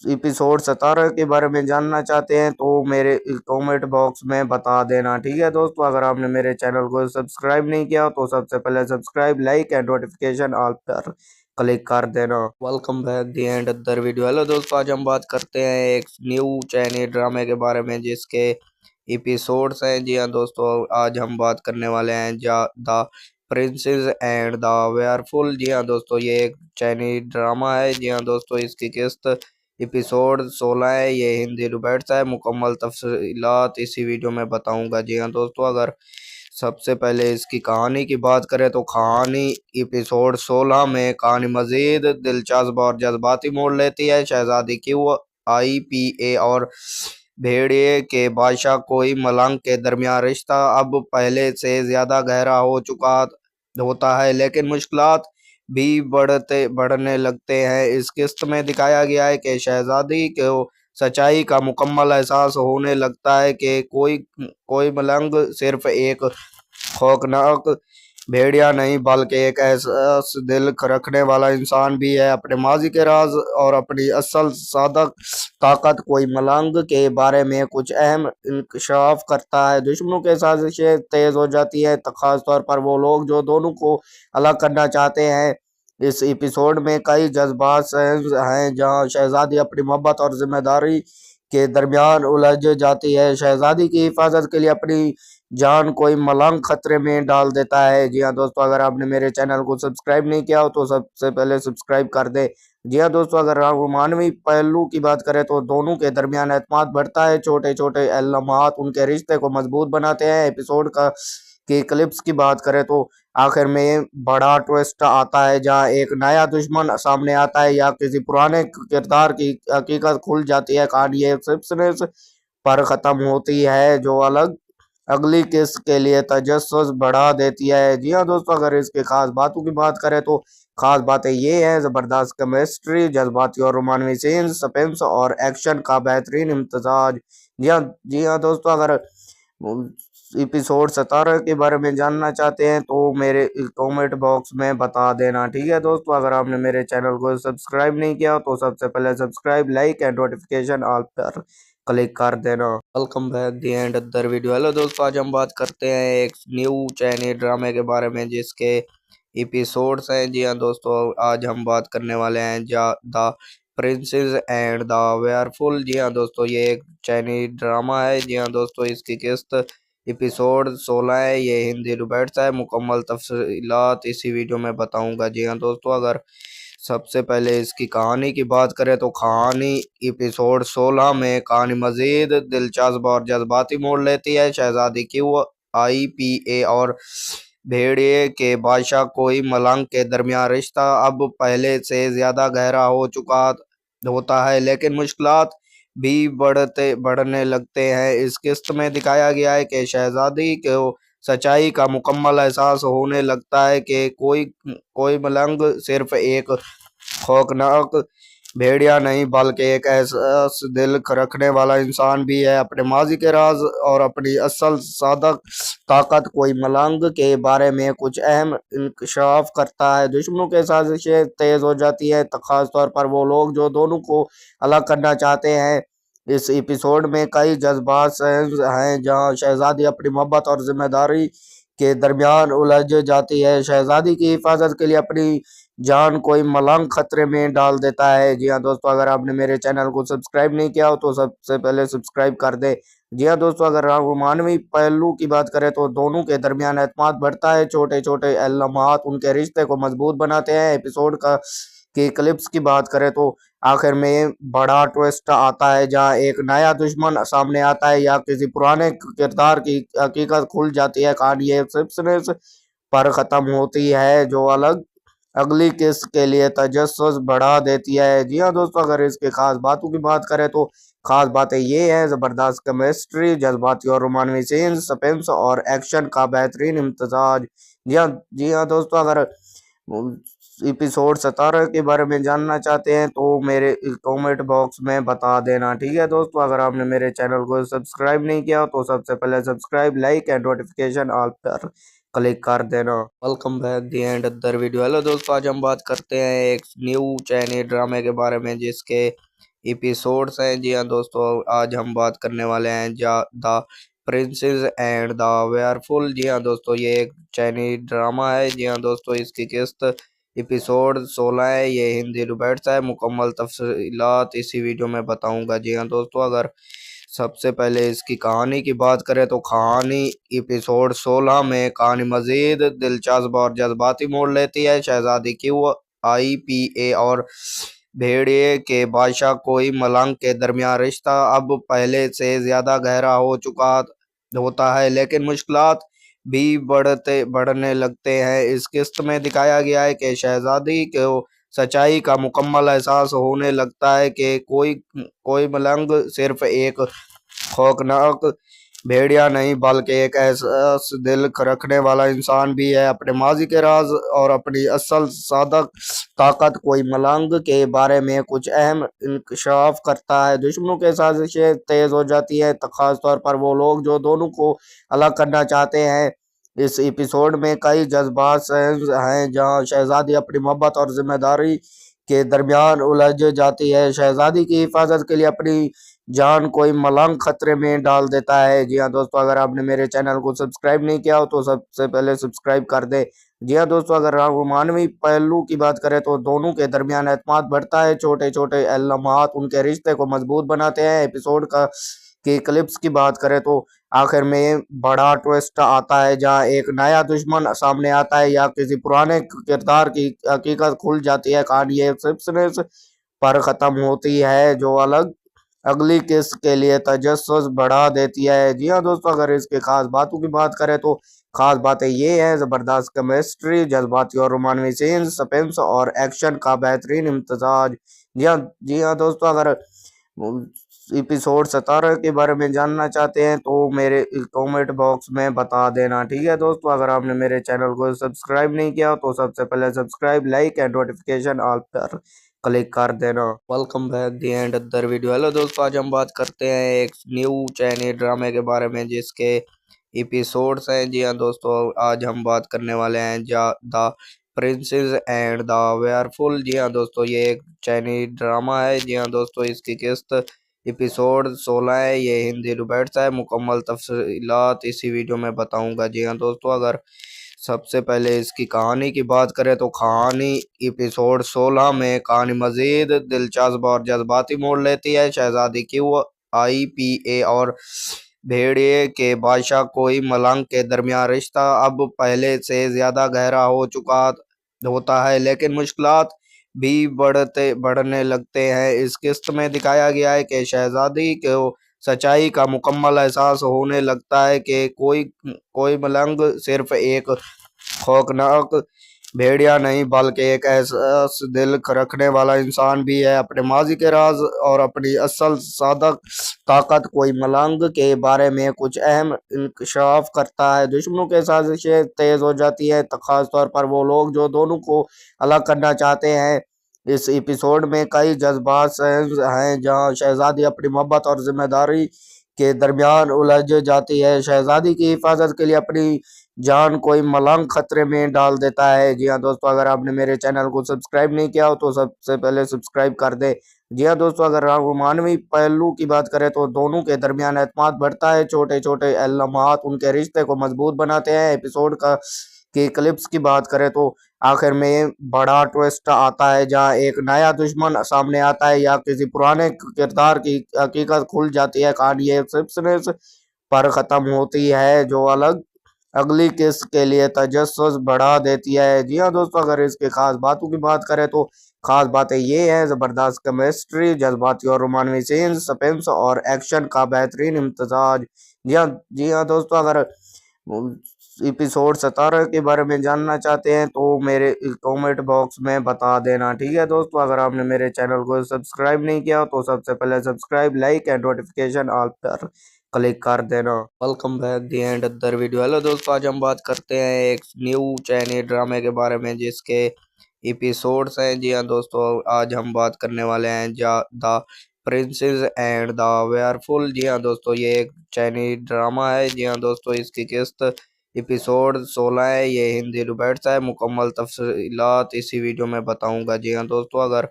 एपिसोड 17 के बारे में जानना चाहते हैं तो मेरे कमेंट बॉक्स में बता देना। ठीक है दोस्तों, अगर आपने मेरे चैनल को सब्सक्राइब नहीं किया तो सबसे पहले subscribe, like and notification all पर क्लिक कर देना। Welcome back the and other video. Hello दोस्तों, आज हम बात करते हैं एक न्यू चाइनीज ड्रामे के बारे में जिसके एपिसोड्स हैं। जी हाँ दोस्तों, आज हम बात करने वाले हैं द प्रिंसेस एंड द वेयरफुल। जी हाँ दोस्तों, ये एक चाइनीज ड्रामा है। जी हाँ दोस्तों, इसकी किस्त एपिसोड 16 है। ये हिंदी डुबेट्स है। मुकम्मल तफसीलात इसी वीडियो में बताऊंगा। जी हाँ दोस्तों, अगर सबसे पहले इसकी कहानी की बात करें तो कहानी एपिसोड 16 में कहानी मजीद दिलचस्प और जज्बाती मोड़ लेती है। शहजादी क्यू IPA और भेड़िए के बादशाह कोई मलंग के दरमियान रिश्ता अब पहले से ज्यादा गहरा हो चुका होता है, लेकिन मुश्किलात भी बढ़ने लगते हैं। इस किस्त में दिखाया गया है कि शहजादी को सच्चाई का मुकम्मल एहसास होने लगता है कि कोई मलंग सिर्फ एक खौफनाक भेड़िया नहीं बल्कि एक ऐसा दिल रखने वाला इंसान भी है। अपने माजी के राज और अपनी असल सादक ताकत कोई मलंग के बारे में कुछ अहम इंकशाफ करता है। दुश्मनों के साजिशें तेज हो जाती है, खास तौर पर वो लोग जो दोनों को अलग करना चाहते हैं। इस एपिसोड में कई जज्बात हैं जहां शहजादी अपनी मोहब्बत और जिम्मेदारी के दरमियान उलझ जाती है। शहजादी की हिफाजत के लिए अपनी जान कोई मलंग खतरे में डाल देता है। जी हाँ दोस्तों, अगर आपने मेरे चैनल को सब्सक्राइब नहीं किया हो तो सबसे पहले सब्सक्राइब कर दे। जी हाँ दोस्तों, अगर मानवी पहलू की बात करें तो दोनों के दरमियान एतमाद बढ़ता है। छोटे छोटे लम्हात उनके रिश्ते को मजबूत बनाते हैं। एपिसोड का की क्लिप्स की बात करें तो आखिर में बड़ा ट्विस्ट आता है जहां एक नया दुश्मन सामने आता है या किसी पुराने किरदार की हकीकत खुल जाती है। कहानी एक सिर्फ पर खत्म होती है जो अगली किस्त के लिए तजस्सुस बढ़ा देती है। जी हाँ दोस्तों, अगर इसके खास बातों की बात करें तो खास बातें ये हैं: जबरदस्त केमिस्ट्री, जज्बाती और रोमांवी सीन्स, सस्पेंस और एक्शन का बेहतरीन इम्तजाज। जी हाँ दोस्तों, अगर एपिसोड 17 के बारे में जानना चाहते हैं तो मेरे कमेंट बॉक्स में बता देना। ठीक है दोस्तों, अगर आपने मेरे चैनल को सब्सक्राइब नहीं किया तो सबसे पहले subscribe, like and notification all पर क्लिक कर देना। Welcome back the and other video. Hello दोस्तों, आज हम बात करते हैं एक न्यू चाइनीज ड्रामे के बारे में जिसके एपिसोड्स हैं। जी हाँ दोस्तों, आज हम बात करने वाले हैं द प्रिंसेस एंड द वेयरफुल। जी हाँ दोस्तों, ये एक चाइनीज ड्रामा है। जी हाँ दोस्तों, इसकी किस्त एपिसोड 16 है। ये हिंदी डुबेट्स है। मुकम्मल तफसीलात इसी वीडियो में बताऊंगा। जी हाँ दोस्तों, अगर सबसे पहले इसकी कहानी की बात करें तो कहानी एपिसोड 16 में कहानी मजीद दिलचस्प और जज्बाती मोड़ लेती है। शहजादी की वो IPA और भेड़िए के बादशाह कोई मलंग के दरमियान रिश्ता अब पहले से ज्यादा गहरा हो चुका होता है, लेकिन मुश्किलात भी बढ़ने लगते हैं। इस किस्त में दिखाया गया है कि शहजादी को सच्चाई का मुकम्मल एहसास होने लगता है कि कोई कोई मलंग सिर्फ एक खौफनाक भेड़िया नहीं बल्कि एक एहसास दिल रखने वाला इंसान भी है। अपने माजी के राज और अपनी असल सादक ताकत कोई मलंग के बारे में कुछ अहम इंकशाफ करता है। दुश्मनों के साजिशें तेज हो जाती है, खास तौर पर वो लोग जो दोनों को अलग करना चाहते हैं। इस एपिसोड में कई जज्बात हैं जहां शहजादी अपनी मोहब्बत और जिम्मेदारी के दरमियान उलझ जाती है। शहजादी की हिफाजत के लिए अपनी जान कोई मलंग खतरे में डाल देता है। जी हाँ दोस्तों, अगर आपने मेरे चैनल को सब्सक्राइब नहीं किया हो तो सबसे पहले सब्सक्राइब कर दे। जी हाँ दोस्तों, अगर मानवी पहलू की बात करें तो दोनों के दरमियान एतमाद बढ़ता है। छोटे छोटे लम्हात उनके रिश्ते को मजबूत बनाते हैं। एपिसोड का की क्लिप्स की बात करें तो आखिर में बड़ा ट्विस्ट आता है जहां एक नया दुश्मन सामने आता है या किसी पुराने किरदार की हकीकत खुल जाती है। कहानी एक सिर्फ पर खत्म होती है जो अगली किस्त के लिए तजस्सुस बढ़ा देती है। जी हाँ दोस्तों, अगर इसके खास बातों की बात करें तो खास बातें ये हैं: जबरदस्त केमिस्ट्री, जज्बाती और रोमांवी सीन्स, सस्पेंस और एक्शन का बेहतरीन इम्तजाज। जी हाँ दोस्तों, अगर एपिसोड 17 के बारे में जानना चाहते हैं तो मेरे कमेंट बॉक्स में बता देना। ठीक है दोस्तों, अगर आपने मेरे चैनल को सब्सक्राइब नहीं किया तो सबसे पहले subscribe, like and notification all पर क्लिक कर देना। Welcome back the and other video. Hello दोस्तों, आज हम बात करते हैं एक न्यू चाइनीज ड्रामे के बारे में जिसके एपिसोड्स हैं। जी हाँ दोस्तों, आज हम बात करने वाले हैं द प्रिंसेस एंड द वेयरफुल। जी हाँ दोस्तों, ये एक चाइनीज ड्रामा है। जी हाँ दोस्तों, इसकी किस्त एपिसोड 16 है। ये हिंदी डुबेट्स है। मुकम्मल तफसीलात इसी वीडियो में बताऊंगा। जी हाँ दोस्तों, अगर सबसे पहले इसकी कहानी की बात करें तो कहानी एपिसोड 16 में कहानी मजीद दिलचस्प और जज्बाती मोड़ लेती है। शहजादी की वो IPA और भेड़िए के बादशाह कोई मलंग के दरमियान रिश्ता अब पहले से ज्यादा गहरा हो चुका होता है, लेकिन मुश्किलात भी बढ़ने लगते हैं। इस किस्त में दिखाया गया है कि शहजादी को सच्चाई का मुकम्मल एहसास होने लगता है कि कोई कोई मलंग सिर्फ एक खौफनाक भेड़िया नहीं बल्कि एक एहसास दिल रखने वाला इंसान भी है। अपने माजी के राज और अपनी असल सादक ताकत कोई मलंग के बारे में कुछ अहम इंकशाफ करता है। दुश्मनों के साजिशें तेज हो जाती है, खास तौर पर वो लोग जो दोनों को अलग करना चाहते हैं। इस एपिसोड में कई जज्बात हैं जहां शहजादी अपनी मोहब्बत और जिम्मेदारी के दरमियान उलझ जाती है। शहजादी की हिफाजत के लिए अपनी जान कोई मलंग खतरे में डाल देता है। जी हाँ दोस्तों, अगर आपने मेरे चैनल को सब्सक्राइब नहीं किया हो तो सबसे पहले सब्सक्राइब कर दे। जी हाँ दोस्तों, अगर रोमानवी पहलू की बात करें तो दोनों के दरमियान एतमाद बढ़ता है। छोटे छोटे लम्हात उनके रिश्ते को मजबूत बनाते हैं। एपिसोड का की क्लिप्स की बात करें तो आखिर में बड़ा ट्विस्ट आता है, जहां एक नया दुश्मन सामने आता है या किसी पुराने किरदार की हकीकत खुल जाती है। कहानी एक सिर्फ पर खत्म होती है जो अलग अगली किस्त के लिए तजस्सुस बढ़ा देती है। जी हाँ दोस्तों, अगर इसके खास बातों की बात करें तो खास बातें ये है: जबरदस्त केमिस्ट्री, जज्बाती और रोमांवी सीन, सस्पेंस और एक्शन का बेहतरीन इम्तजाज। जी हाँ दोस्तों, अगर एपिसोड 17 के बारे में जानना चाहते हैं तो मेरे कमेंट बॉक्स में बता देना। ठीक है दोस्तों, अगर आपने मेरे चैनल को सब्सक्राइब नहीं किया तो सबसे पहले subscribe, like and notification all पर क्लिक कर देना। Welcome back the and other video. Hello दोस्तों, आज हम बात करते हैं एक न्यू चाइनीज ड्रामे के बारे में जिसके एपिसोड्स हैं। जी हाँ दोस्तों, आज हम बात करने वाले हैं द प्रिंसेस एंड द वेयरफुल। जी हाँ दोस्तों, ये एक चाइनीज ड्रामा है। जी हाँ दोस्तों, इसकी किस्त एपिसोड 16 है। ये हिंदी डुबेट्स है। मुकम्मल तफसीलात इसी वीडियो में बताऊंगा। जी हाँ दोस्तों, अगर सबसे पहले इसकी कहानी की बात करें तो कहानी एपिसोड 16 में कहानी मजीद दिलचस्प और जज्बाती मोड़ लेती है। शहजादी क्यू IPA और भेड़िए के बादशाह कोई मलंग के दरमियान रिश्ता अब पहले से ज्यादा गहरा हो चुका होता है, लेकिन मुश्किलात भी बढ़ने लगते हैं। इस किस्त में दिखाया गया है कि शहजादी को सच्चाई का मुकम्मल एहसास होने लगता है कि कोई कोई मलंग सिर्फ एक खौफनाक भेड़िया नहीं बल्कि एक ऐसा दिल रखने वाला इंसान भी है। अपने माजी के राज और अपनी असल सादक ताकत कोई मलंग के बारे में कुछ अहम इंकशाफ करता है। दुश्मनों के साजिशें तेज हो जाती है, खास तौर पर वो लोग जो दोनों को अलग करना चाहते हैं। इस एपिसोड में कई जज्बात हैं जहां शहजादी अपनी मोहब्बत और जिम्मेदारी के दरमियान उलझ जाती है। शहजादी की हिफाजत के लिए अपनी जान कोई मलंग खतरे में डाल देता है। जी हाँ दोस्तों, अगर आपने मेरे चैनल को सब्सक्राइब नहीं किया हो तो सबसे पहले सब्सक्राइब कर दे। जी हाँ दोस्तों, अगर रोमानवी पहलू की बात करें तो दोनों के दरमियान एतमाद बढ़ता है। छोटे छोटे लम्हात उनके रिश्ते को मजबूत बनाते हैं। एपिसोड का की क्लिप्स की बात करें तो आखिर में बड़ा ट्विस्ट आता है, जहां एक नया दुश्मन सामने आता है या किसी पुराने किरदार की हकीकत खुल जाती है। कहानी एक सिर्फ पर खत्म होती है जो अलग अगली किस्त के लिए तजस्सुस बढ़ा देती है। जी हाँ दोस्तों, अगर इसके खास बातों की बात करें तो खास बातें ये है: जबरदस्त केमिस्ट्री, जज्बाती और रोमांवी सीन, सस्पेंस और एक्शन का बेहतरीन इम्तजाज। जी हाँ दोस्तों, अगर एपिसोड 17 के बारे में जानना चाहते हैं तो मेरे कमेंट बॉक्स में बता देना। ठीक है दोस्तों, अगर आपने मेरे चैनल को सब्सक्राइब नहीं किया तो सबसे पहले subscribe, like and notification all पर क्लिक कर देना। Welcome back the and other video. Hello दोस्तों, आज हम बात करते हैं एक न्यू चाइनीज ड्रामे के बारे में जिसके एपिसोड्स हैं। जी हाँ दोस्तों, आज हम बात करने वाले हैं द प्रिंसेस एंड द वेयरफुल। जी हाँ दोस्तों, ये एक चाइनीज ड्रामा है। जी हाँ दोस्तों, इसकी किस्त एपिसोड 16 है। ये हिंदी डुबेट्स है। मुकम्मल तफसीलात इसी वीडियो में बताऊंगा। जी हाँ दोस्तों, अगर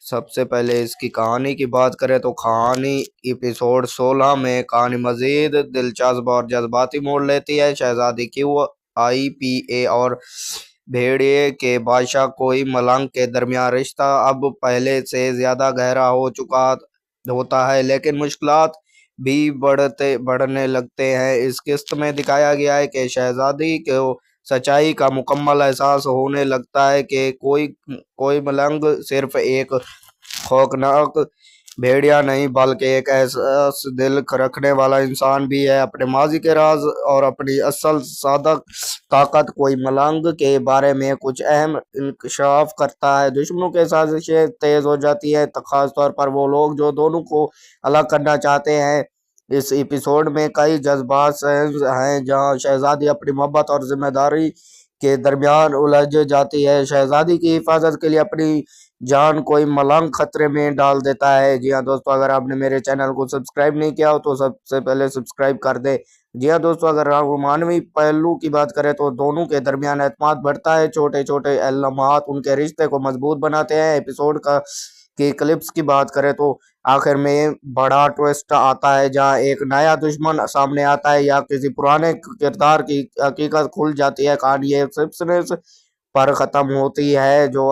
सबसे पहले इसकी कहानी की बात करें तो कहानी एपिसोड 16 में कहानी मजीद दिलचस्प और जज्बाती मोड़ लेती है। शहजादी क्यू IPA और भेड़िए के बादशाह कोई मलंग के दरमियान रिश्ता अब पहले से ज्यादा गहरा हो चुका होता है, लेकिन मुश्किलात भी बढ़ने लगते हैं। इस किस्त में दिखाया गया है कि शहजादी को सच्चाई का मुकम्मल एहसास होने लगता है कि कोई कोई मलंग सिर्फ एक खौफनाक भेड़िया नहीं बल्कि एक ऐसा दिल रखने वाला इंसान भी है। अपने माजी के राज और अपनी असल सादक ताकत कोई मलंग के बारे में कुछ अहम इंकशाफ करता है। दुश्मनों के साजिशें तेज हो जाती है, खास तौर पर वो लोग जो दोनों को अलग करना चाहते हैं। इस एपिसोड में कई जज्बात हैं जहां शहजादी अपनी मोहब्बत और जिम्मेदारी के दरमियान उलझ जाती है। शहजादी की हिफाजत के लिए अपनी जान कोई मलंग खतरे में डाल देता है। जी हाँ दोस्तों, अगर आपने मेरे चैनल को सब्सक्राइब नहीं किया हो तो सबसे पहले सब्सक्राइब कर दे। जी हाँ दोस्तों, अगर रोमानवी पहलू की बात करें तो दोनों के दरमियान एतमाद बढ़ता है। छोटे छोटे लम्हात उनके रिश्ते को मजबूत बनाते हैं। एपिसोड का की क्लिप्स की बात करें तो आखिर में बड़ा ट्विस्ट आता है जहां एक नया दुश्मन सामने आता है या किसी पुराने किरदार की हकीकत खुल जाती है। कहानी ये सिर्फ पर खत्म होती है जो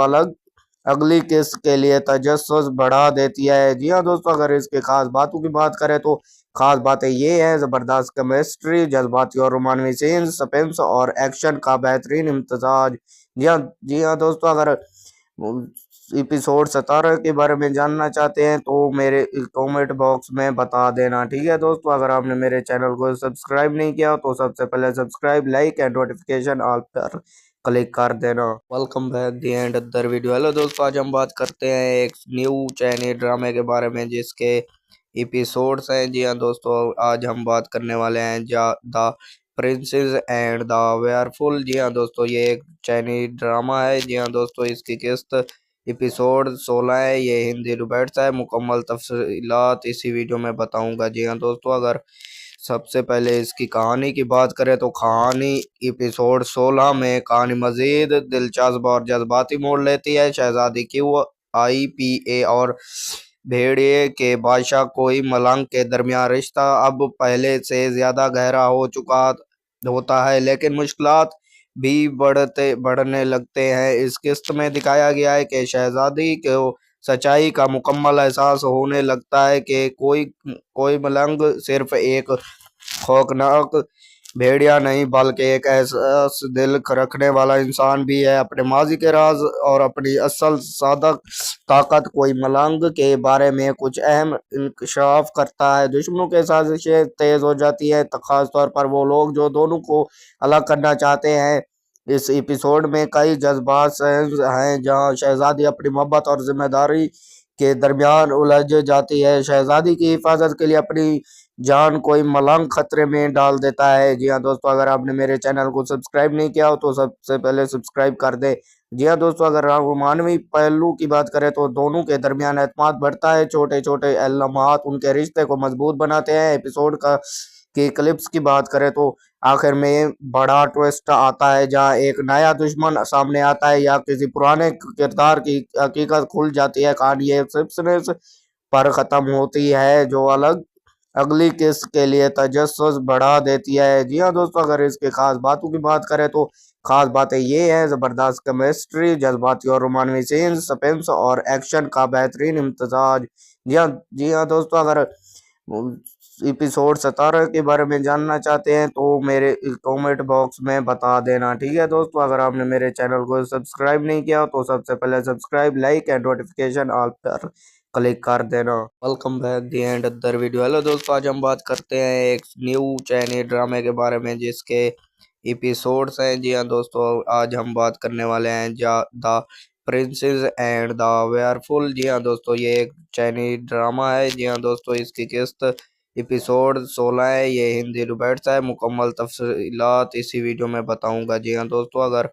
अगली किस्त के लिए तजस्सुस बढ़ा देती है। जी हाँ दोस्तों, अगर इसके खास बातों की बात करें तो खास बातें ये हैं: जबरदस्त केमिस्ट्री, जज्बाती और रोमांवी सीन्स, सस्पेंस और एक्शन का बेहतरीन इम्तजाज। जी हाँ दोस्तों, अगर एपिसोड 17 के बारे में जानना चाहते हैं तो मेरे कमेंट बॉक्स में बता देना। ठीक है दोस्तों, अगर आपने मेरे चैनल को सब्सक्राइब नहीं किया तो सबसे पहले subscribe, like and notification all पर क्लिक कर देना। Welcome back the and other video. Hello दोस्तों, आज हम बात करते हैं एक न्यू चाइनीज ड्रामे के बारे में जिसके एपिसोड्स हैं। जी हाँ दोस्तों, आज हम बात करने वाले हैं द प्रिंसेस एंड द वेयरफुल। जी हाँ दोस्तों, ये एक चाइनीज ड्रामा है। जी हाँ दोस्तों, इसकी किस्त एपिसोड 16 है। ये हिंदी डुबेट्स है। मुकम्मल तफसीलात इसी वीडियो में बताऊंगा। जी हाँ दोस्तों, अगर सबसे पहले इसकी कहानी की बात करें तो कहानी एपिसोड 16 में कहानी मजीद दिलचस्प और जज्बाती मोड़ लेती है। शहजादी QIPA और भेड़िए के बादशाह कोई मलंग के दरमियान रिश्ता अब पहले से ज्यादा गहरा हो चुका होता है, लेकिन मुश्किलात भी बढ़ने लगते हैं। इस किस्त में दिखाया गया है कि शहजादी को सच्चाई का मुकम्मल एहसास होने लगता है कि कोई मलंग सिर्फ एक खौफनाक भेड़िया नहीं बल्कि एक ऐसा दिल रखने वाला इंसान भी है। अपने माजी के राज और अपनी असल सादक ताकत कोई मलंग के बारे में कुछ अहम इंकशाफ करता है। दुश्मनों के साजिशें तेज हो जाती है, खास तौर पर वो लोग जो दोनों को अलग करना चाहते हैं। इस एपिसोड में कई जज्बात हैं जहां शहजादी अपनी मोहब्बत और जिम्मेदारी के दरमियान उलझ जाती है। शहजादी की हिफाजत के लिए अपनी जान कोई मलंग खतरे में डाल देता है। जी हाँ दोस्तों, अगर आपने मेरे चैनल को सब्सक्राइब नहीं किया हो तो सबसे पहले सब्सक्राइब कर दे। जी हाँ दोस्तों, अगर आप मानवी पहलू की बात करें तो दोनों के दरमियान एतमाद बढ़ता है। छोटे छोटे लम्हात उनके रिश्ते को मजबूत बनाते हैं। एपिसोड की क्लिप्स की बात करें तो आखिर में बड़ा ट्विस्ट आता है जहां एक नया दुश्मन सामने आता है या किसी पुराने किरदार की हकीकत खुल जाती है। कहानी ये सिर्फ पर खत्म होती है जो अगली किस्त के लिए तजस्सुस बढ़ा देती है। जी हाँ दोस्तों, अगर इसके खास बातों की बात करें तो खास बातें ये हैं: जबरदस्त केमिस्ट्री, जज्बाती और रोमांवी सीन्स, सस्पेंस और एक्शन का बेहतरीन इम्तजाज। जी हाँ दोस्तों, अगर एपिसोड 17 के बारे में जानना चाहते हैं तो मेरे कमेंट बॉक्स में बता देना। ठीक है दोस्तों, अगर आपने मेरे चैनल को सब्सक्राइब नहीं किया तो सबसे पहले subscribe, like and notification all पर क्लिक कर देना। Welcome back the and other video. Hello दोस्तों, आज हम बात करते हैं एक न्यू चाइनीज ड्रामे के बारे में जिसके एपिसोड्स हैं। जी हाँ दोस्तों, आज हम बात करने वाले हैं द प्रिंसेस एंड द वेयरफुल। जी हाँ दोस्तों, ये एक चाइनीज ड्रामा है। जी हाँ दोस्तों, इसकी किस्त एपिसोड 16 है। ये हिंदी डुबेट्स है। मुकम्मल तफसीलात इसी वीडियो में बताऊंगा। जी हाँ दोस्तों, अगर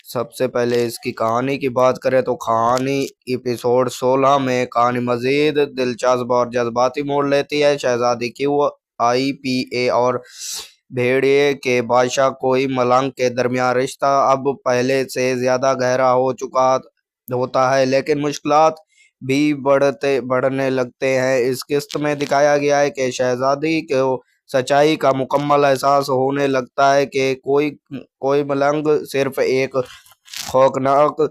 सबसे पहले इसकी कहानी की बात करें तो कहानी एपिसोड 16 में कहानी मजीद दिलचस्प और जज्बाती मोड़ लेती है। शहजादी QIPA और भेड़िए के बादशाह कोई मलंग के दरमियान रिश्ता अब पहले से ज्यादा गहरा हो चुका होता है, लेकिन मुश्किलात भी बढ़ने लगते हैं। इस किस्त में दिखाया गया है कि शहजादी को सच्चाई का मुकम्मल एहसास होने लगता है कि कोई मलंग सिर्फ एक खौफनाक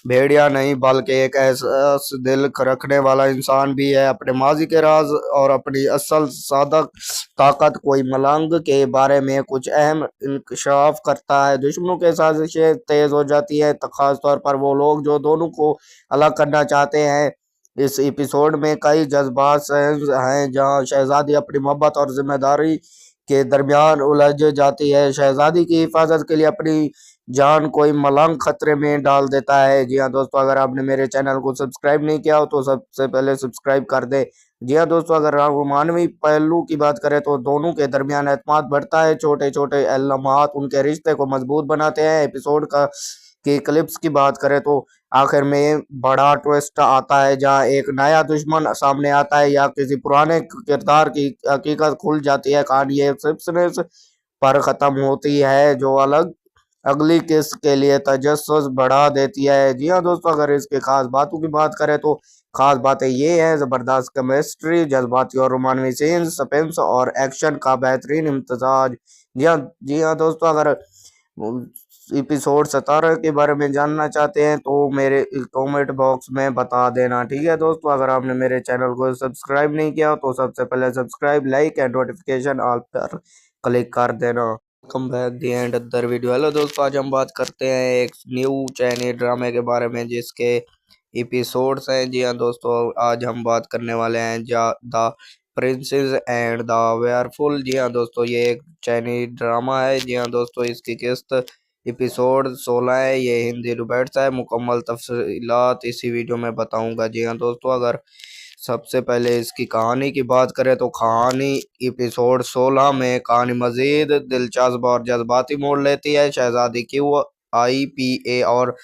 भेड़िया नहीं बल्कि एक ऐसा दिल रखने वाला इंसान भी है। अपने माजी के राज और अपनी असल सादक ताकत कोई मलंग के बारे में कुछ अहम इंकशाफ करता है। दुश्मनों के साजिशें तेज हो जाती है, खास तौर पर वो लोग जो दोनों को अलग करना चाहते हैं। इस एपिसोड में कई जज्बात हैं जहां शहजादी अपनी मोहब्बत और जिम्मेदारी के दरमियान उलझ जाती है। शहजादी की हिफाजत के लिए अपनी जान कोई मलंग खतरे में डाल देता है। जी हाँ दोस्तों, अगर आपने मेरे चैनल को सब्सक्राइब नहीं किया हो तो सबसे पहले सब्सक्राइब कर दे। जी हाँ दोस्तों, अगर आप मानवी पहलू की बात करें तो दोनों के दरमियान एतमाद बढ़ता है। छोटे छोटे लम्हात उनके रिश्ते को मजबूत बनाते हैं। एपिसोड की क्लिप्स की बात करें तो आखिर में बड़ा ट्विस्ट आता है जहां एक नया दुश्मन सामने आता है या किसी पुराने किरदार की हकीकत खुल जाती है। कहानी ये सिर्फ पर खत्म होती है जो अगली किस्त के लिए तजस्सुस बढ़ा देती है। जी हाँ दोस्तों, अगर इसके खास बातों की बात करें तो खास बातें ये है जबरदस्त केमिस्ट्री, जज्बाती और रोमानवी सीन, सस्पेंस और एक्शन का बेहतरीन इम्तजाज। जी हाँ दोस्तों, अगर एपिसोड 17 के बारे में जानना चाहते हैं तो मेरे कमेंट बॉक्स में बता देना। ठीक है दोस्तों, अगर आपने मेरे चैनल को सब्सक्राइब नहीं किया तो सबसे पहले subscribe, like and notification all पर क्लिक कर देना। Welcome back the and other video. Hello दोस्तों, आज हम बात करते हैं एक न्यू चाइनीज ड्रामे के बारे में जिसके एपिसोड्स हैं। जी हाँ दोस्तों, आज हम बात करने वाले हैं द प्रिंसेस एंड द वेयरफुल। जी हाँ दोस्तों, ये एक चाइनीज ड्रामा है। जी हाँ दोस्तों, इसकी किस्त एपिसोड 16 है। ये हिंदी डुबेट्स है। मुकम्मल तफसीलात इसी वीडियो में बताऊंगा। जी हाँ दोस्तों, अगर सबसे पहले इसकी कहानी की बात करें तो कहानी एपिसोड 16 में कहानी मजीद दिलचस्प और जज्बाती मोड़ लेती है। शहजादी QIPA और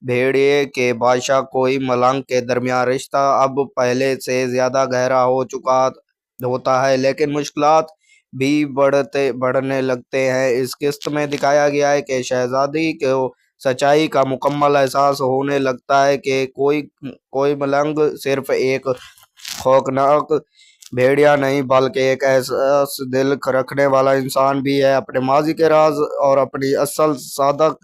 भेड़िए के बादशाह कोई मलंग के दरमियान रिश्ता अब पहले से ज्यादा गहरा हो चुका होता है, लेकिन मुश्किलात भी बढ़ने लगते हैं। इस किस्त में दिखाया गया है कि शहजादी को सच्चाई का मुकम्मल एहसास होने लगता है कि कोई मलंग सिर्फ एक खौफनाक भेड़िया नहीं बल्कि एक ऐसा दिल रखने वाला इंसान भी है। अपने माजी के राज और अपनी असल सादक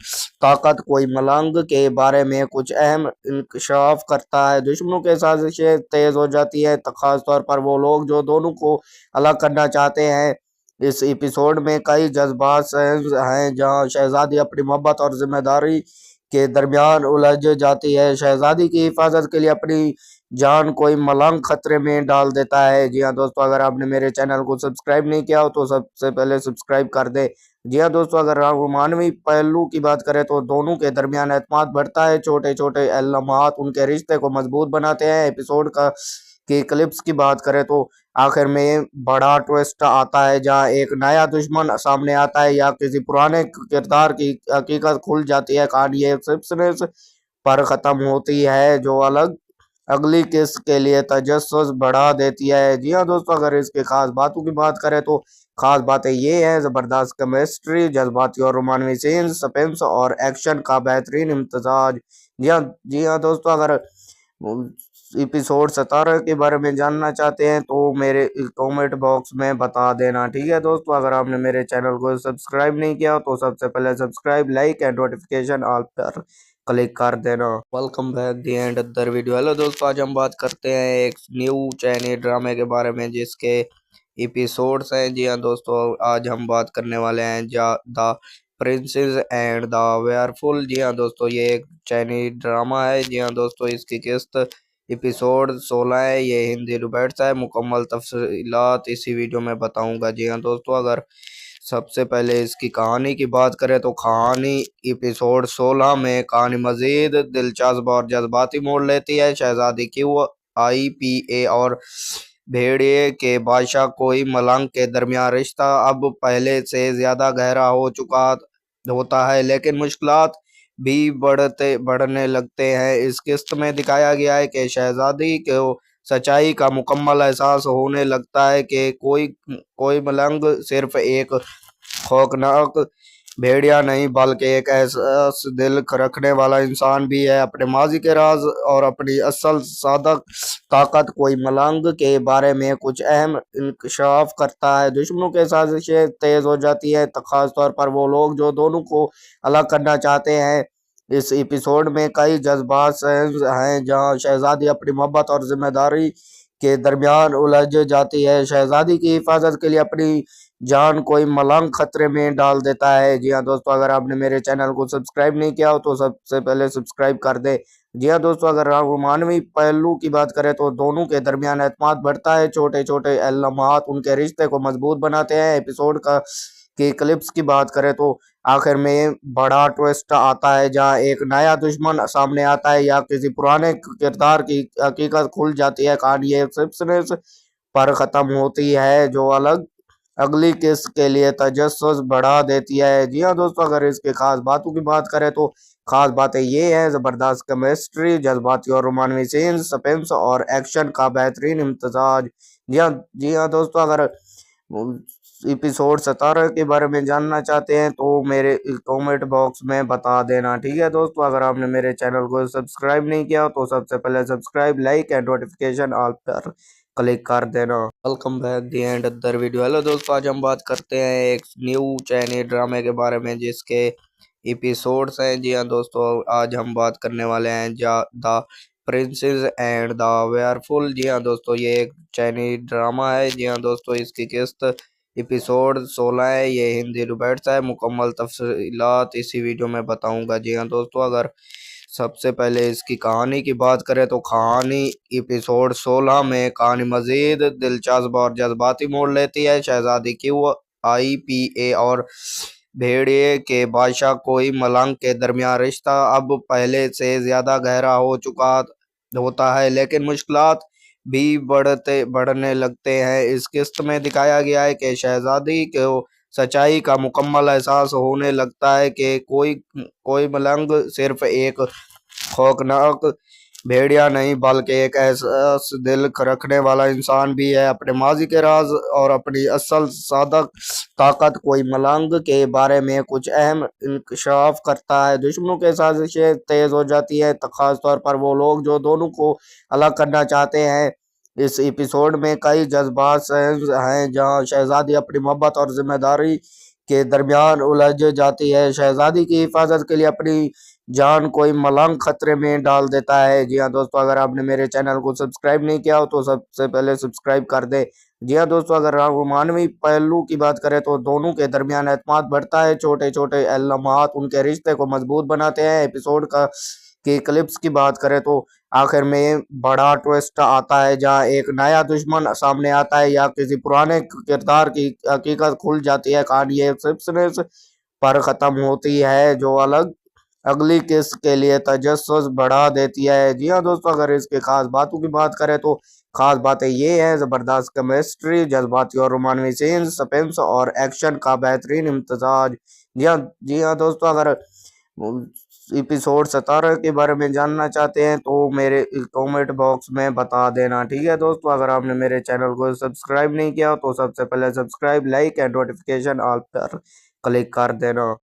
ताकत कोई मलंग के बारे में कुछ अहम इंकशाफ करता है। दुश्मनों के साजिशें तेज हो जाती है, खास तौर पर वो लोग जो दोनों को अलग करना चाहते हैं। इस एपिसोड में कई जज्बात हैं जहां शहजादी अपनी मोहब्बत और जिम्मेदारी के दरमियान उलझ जाती है। शहजादी की हिफाजत के लिए अपनी जान कोई मलंग खतरे में डाल देता है। जी हाँ दोस्तों, अगर आपने मेरे चैनल को सब्सक्राइब नहीं किया हो तो सबसे पहले सब्सक्राइब कर दे। जी हाँ दोस्तों, अगर मानवी पहलू की बात करें तो दोनों के दरमियान एतमाद बढ़ता है। छोटे छोटे लम्हात उनके रिश्ते को मजबूत बनाते हैं। एपिसोड का की क्लिप्स की बात करें तो आखिर में बड़ा ट्विस्ट आता है जहां एक नया दुश्मन सामने आता है या किसी पुराने किरदार की हकीकत खुल जाती है। कहानी एक सिर्फ पर खत्म होती है जो अगली किस्त के लिए तजस्सुस बढ़ा देती है। जी हाँ दोस्तों, अगर इसके खास बातों की बात करें तो खास बातें ये है जबरदस्त केमिस्ट्री, जज्बाती और रोमानवी सीन, सस्पेंस और एक्शन का बेहतरीन इम्तजाज। जी हाँ दोस्तों, अगर एपिसोड 17 के बारे में जानना चाहते हैं तो मेरे कमेंट बॉक्स में बता देना। ठीक है दोस्तों, अगर आपने मेरे चैनल को सब्सक्राइब नहीं किया तो सबसे पहले subscribe, like and notification all पर क्लिक कर देना। Welcome back the and other video. Hello दोस्तों, आज हम बात करते हैं एक न्यू चाइनीज ड्रामे के बारे में जिसके एपिसोड्स हैं। जी हाँ दोस्तों, आज हम बात करने वाले हैं द प्रिंसेस एंड द वेयरफुल। जी हाँ दोस्तों, ये एक चाइनीज ड्रामा है। जी हाँ दोस्तों, इसकी किस्त एपिसोड 16 है। ये हिंदी डुबेट्स है। मुकम्मल तफसीलात इसी वीडियो में बताऊंगा। जी हाँ दोस्तों, अगर सबसे पहले इसकी कहानी की बात करें तो कहानी एपिसोड 16 में कहानी मजीद दिलचस्प और जज्बाती मोड़ लेती है। शहजादी QIPA और भेड़िए के बादशाह कोई मलंग के दरमियान रिश्ता अब पहले से ज्यादा गहरा हो चुका होता है, लेकिन मुश्किलात भी बढ़ने लगते हैं। इस किस्त में दिखाया गया है कि शहजादी को सच्चाई का मुकम्मल एहसास होने लगता है कि कोई मलंग सिर्फ एक खौफनाक भेड़िया नहीं बल्कि एक ऐसा दिल रखने वाला इंसान भी है। अपने माजी के राज और अपनी असल सादक ताकत कोई मलंग के बारे में कुछ अहम इंकशाफ करता है। दुश्मनों के साजिशें तेज हो जाती है, खास तौर पर वो लोग जो दोनों को अलग करना चाहते हैं। इस एपिसोड में कई जज्बात हैं जहां शहजादी अपनी मोहब्बत और जिम्मेदारी के दरमियान उलझ जाती है। शहजादी की हिफाजत के लिए अपनी जान कोई मलंग खतरे में डाल देता है। जी हाँ दोस्तों, अगर आपने मेरे चैनल को सब्सक्राइब नहीं किया हो तो सबसे पहले सब्सक्राइब कर दे। जी हाँ दोस्तों, अगर मानवी पहलू की बात करें तो दोनों के दरमियान एतमाद बढ़ता है। छोटे छोटे लम्हात उनके रिश्ते को मजबूत बनाते हैं। एपिसोड का की क्लिप्स की बात करें तो आखिर में बड़ा ट्विस्ट आता है जहां एक नया दुश्मन सामने आता है या किसी पुराने किरदार की हकीकत खुल जाती है। कहानी एक सिर्फ पर खत्म होती है जो अगली किस्त के लिए तजस्सुस बढ़ा देती है। जी हाँ दोस्तों, अगर इसके खास बातों की बात करें तो खास बातें ये है जबरदस्त केमिस्ट्री, जज्बाती और रोमानवी सीन, सस्पेंस और एक्शन का बेहतरीन इम्तजाज। जी हाँ दोस्तों, अगर एपिसोड 17 के बारे में जानना चाहते हैं तो मेरे कमेंट बॉक्स में बता देना। ठीक है दोस्तों, अगर आपने मेरे चैनल को सब्सक्राइब नहीं किया तो सबसे पहले subscribe, like and notification all पर क्लिक कर देना। Welcome back the and other video. Hello दोस्तों, आज हम बात करते हैं एक न्यू चाइनीज ड्रामे के बारे में जिसके एपिसोड्स हैं। जी हाँ दोस्तों, आज हम बात करने वाले हैं द प्रिंसेस एंड द वेयरफुल। जी हाँ दोस्तों, ये एक चाइनीज ड्रामा है। जी हाँ दोस्तों, इसकी किस्त एपिसोड 16 है। ये हिंदी डुबेट्स है। मुकम्मल तफसीलात इसी वीडियो में बताऊंगा। जी हाँ दोस्तों, अगर सबसे पहले इसकी कहानी की बात करें तो कहानी एपिसोड 16 में कहानी मजीद दिलचस्प और जज्बाती मोड़ लेती है। शहजादी क्यू IPA और भेड़िए के बादशाह कोई मलंग के दरमियान रिश्ता अब पहले से ज्यादा गहरा हो चुका होता है, लेकिन मुश्किलात भी बढ़ने लगते हैं। इस किस्त में दिखाया गया है कि शहजादी को सच्चाई का मुकम्मल एहसास होने लगता है कि कोई मलंग सिर्फ एक खौफनाक भेड़िया नहीं बल्कि एक एहसास दिल रखने वाला इंसान भी है। अपने माजी के राज और अपनी असल सादक ताकत कोई मलंग के बारे में कुछ अहम इंकशाफ करता है। दुश्मनों के साजिशें तेज हो जाती है, खास तौर पर वो लोग जो दोनों को अलग करना चाहते हैं। इस एपिसोड में कई जज्बात हैं जहां शहजादी अपनी मोहब्बत और जिम्मेदारी के दरमियान उलझ जाती है। शहजादी की हिफाजत के लिए अपनी जान कोई मलंग खतरे में डाल देता है। जी हाँ दोस्तों, अगर आपने मेरे चैनल को सब्सक्राइब नहीं किया हो तो सबसे पहले सब्सक्राइब कर दे। जी हाँ दोस्तों, अगर आप मानवी पहलू की बात करें तो दोनों के दरमियान एतमाद बढ़ता है। छोटे छोटे लम्हात उनके रिश्ते को मजबूत बनाते हैं। एपिसोड की क्लिप्स की बात करें तो आखिर में बड़ा ट्विस्ट आता है जहां एक नया दुश्मन सामने आता है या किसी पुराने किरदार की हकीकत खुल जाती है। कहानी एक सिर्फ पर खत्म होती है जो अगली किस्त के लिए तजस्सुस बढ़ा देती है। जी हाँ दोस्तों, अगर इसके खास बातों की बात करें तो खास बातें ये हैं: जबरदस्त केमिस्ट्री, जज्बाती और रोमांवी सीन्स, सस्पेंस और एक्शन का बेहतरीन इम्तजाज। जी हाँ दोस्तों, अगर एपिसोड 17 के बारे में जानना चाहते हैं तो मेरे कमेंट बॉक्स में बता देना। ठीक है दोस्तों, अगर आपने मेरे चैनल को सब्सक्राइब नहीं किया तो सबसे पहले subscribe, like and notification all पर क्लिक कर देना।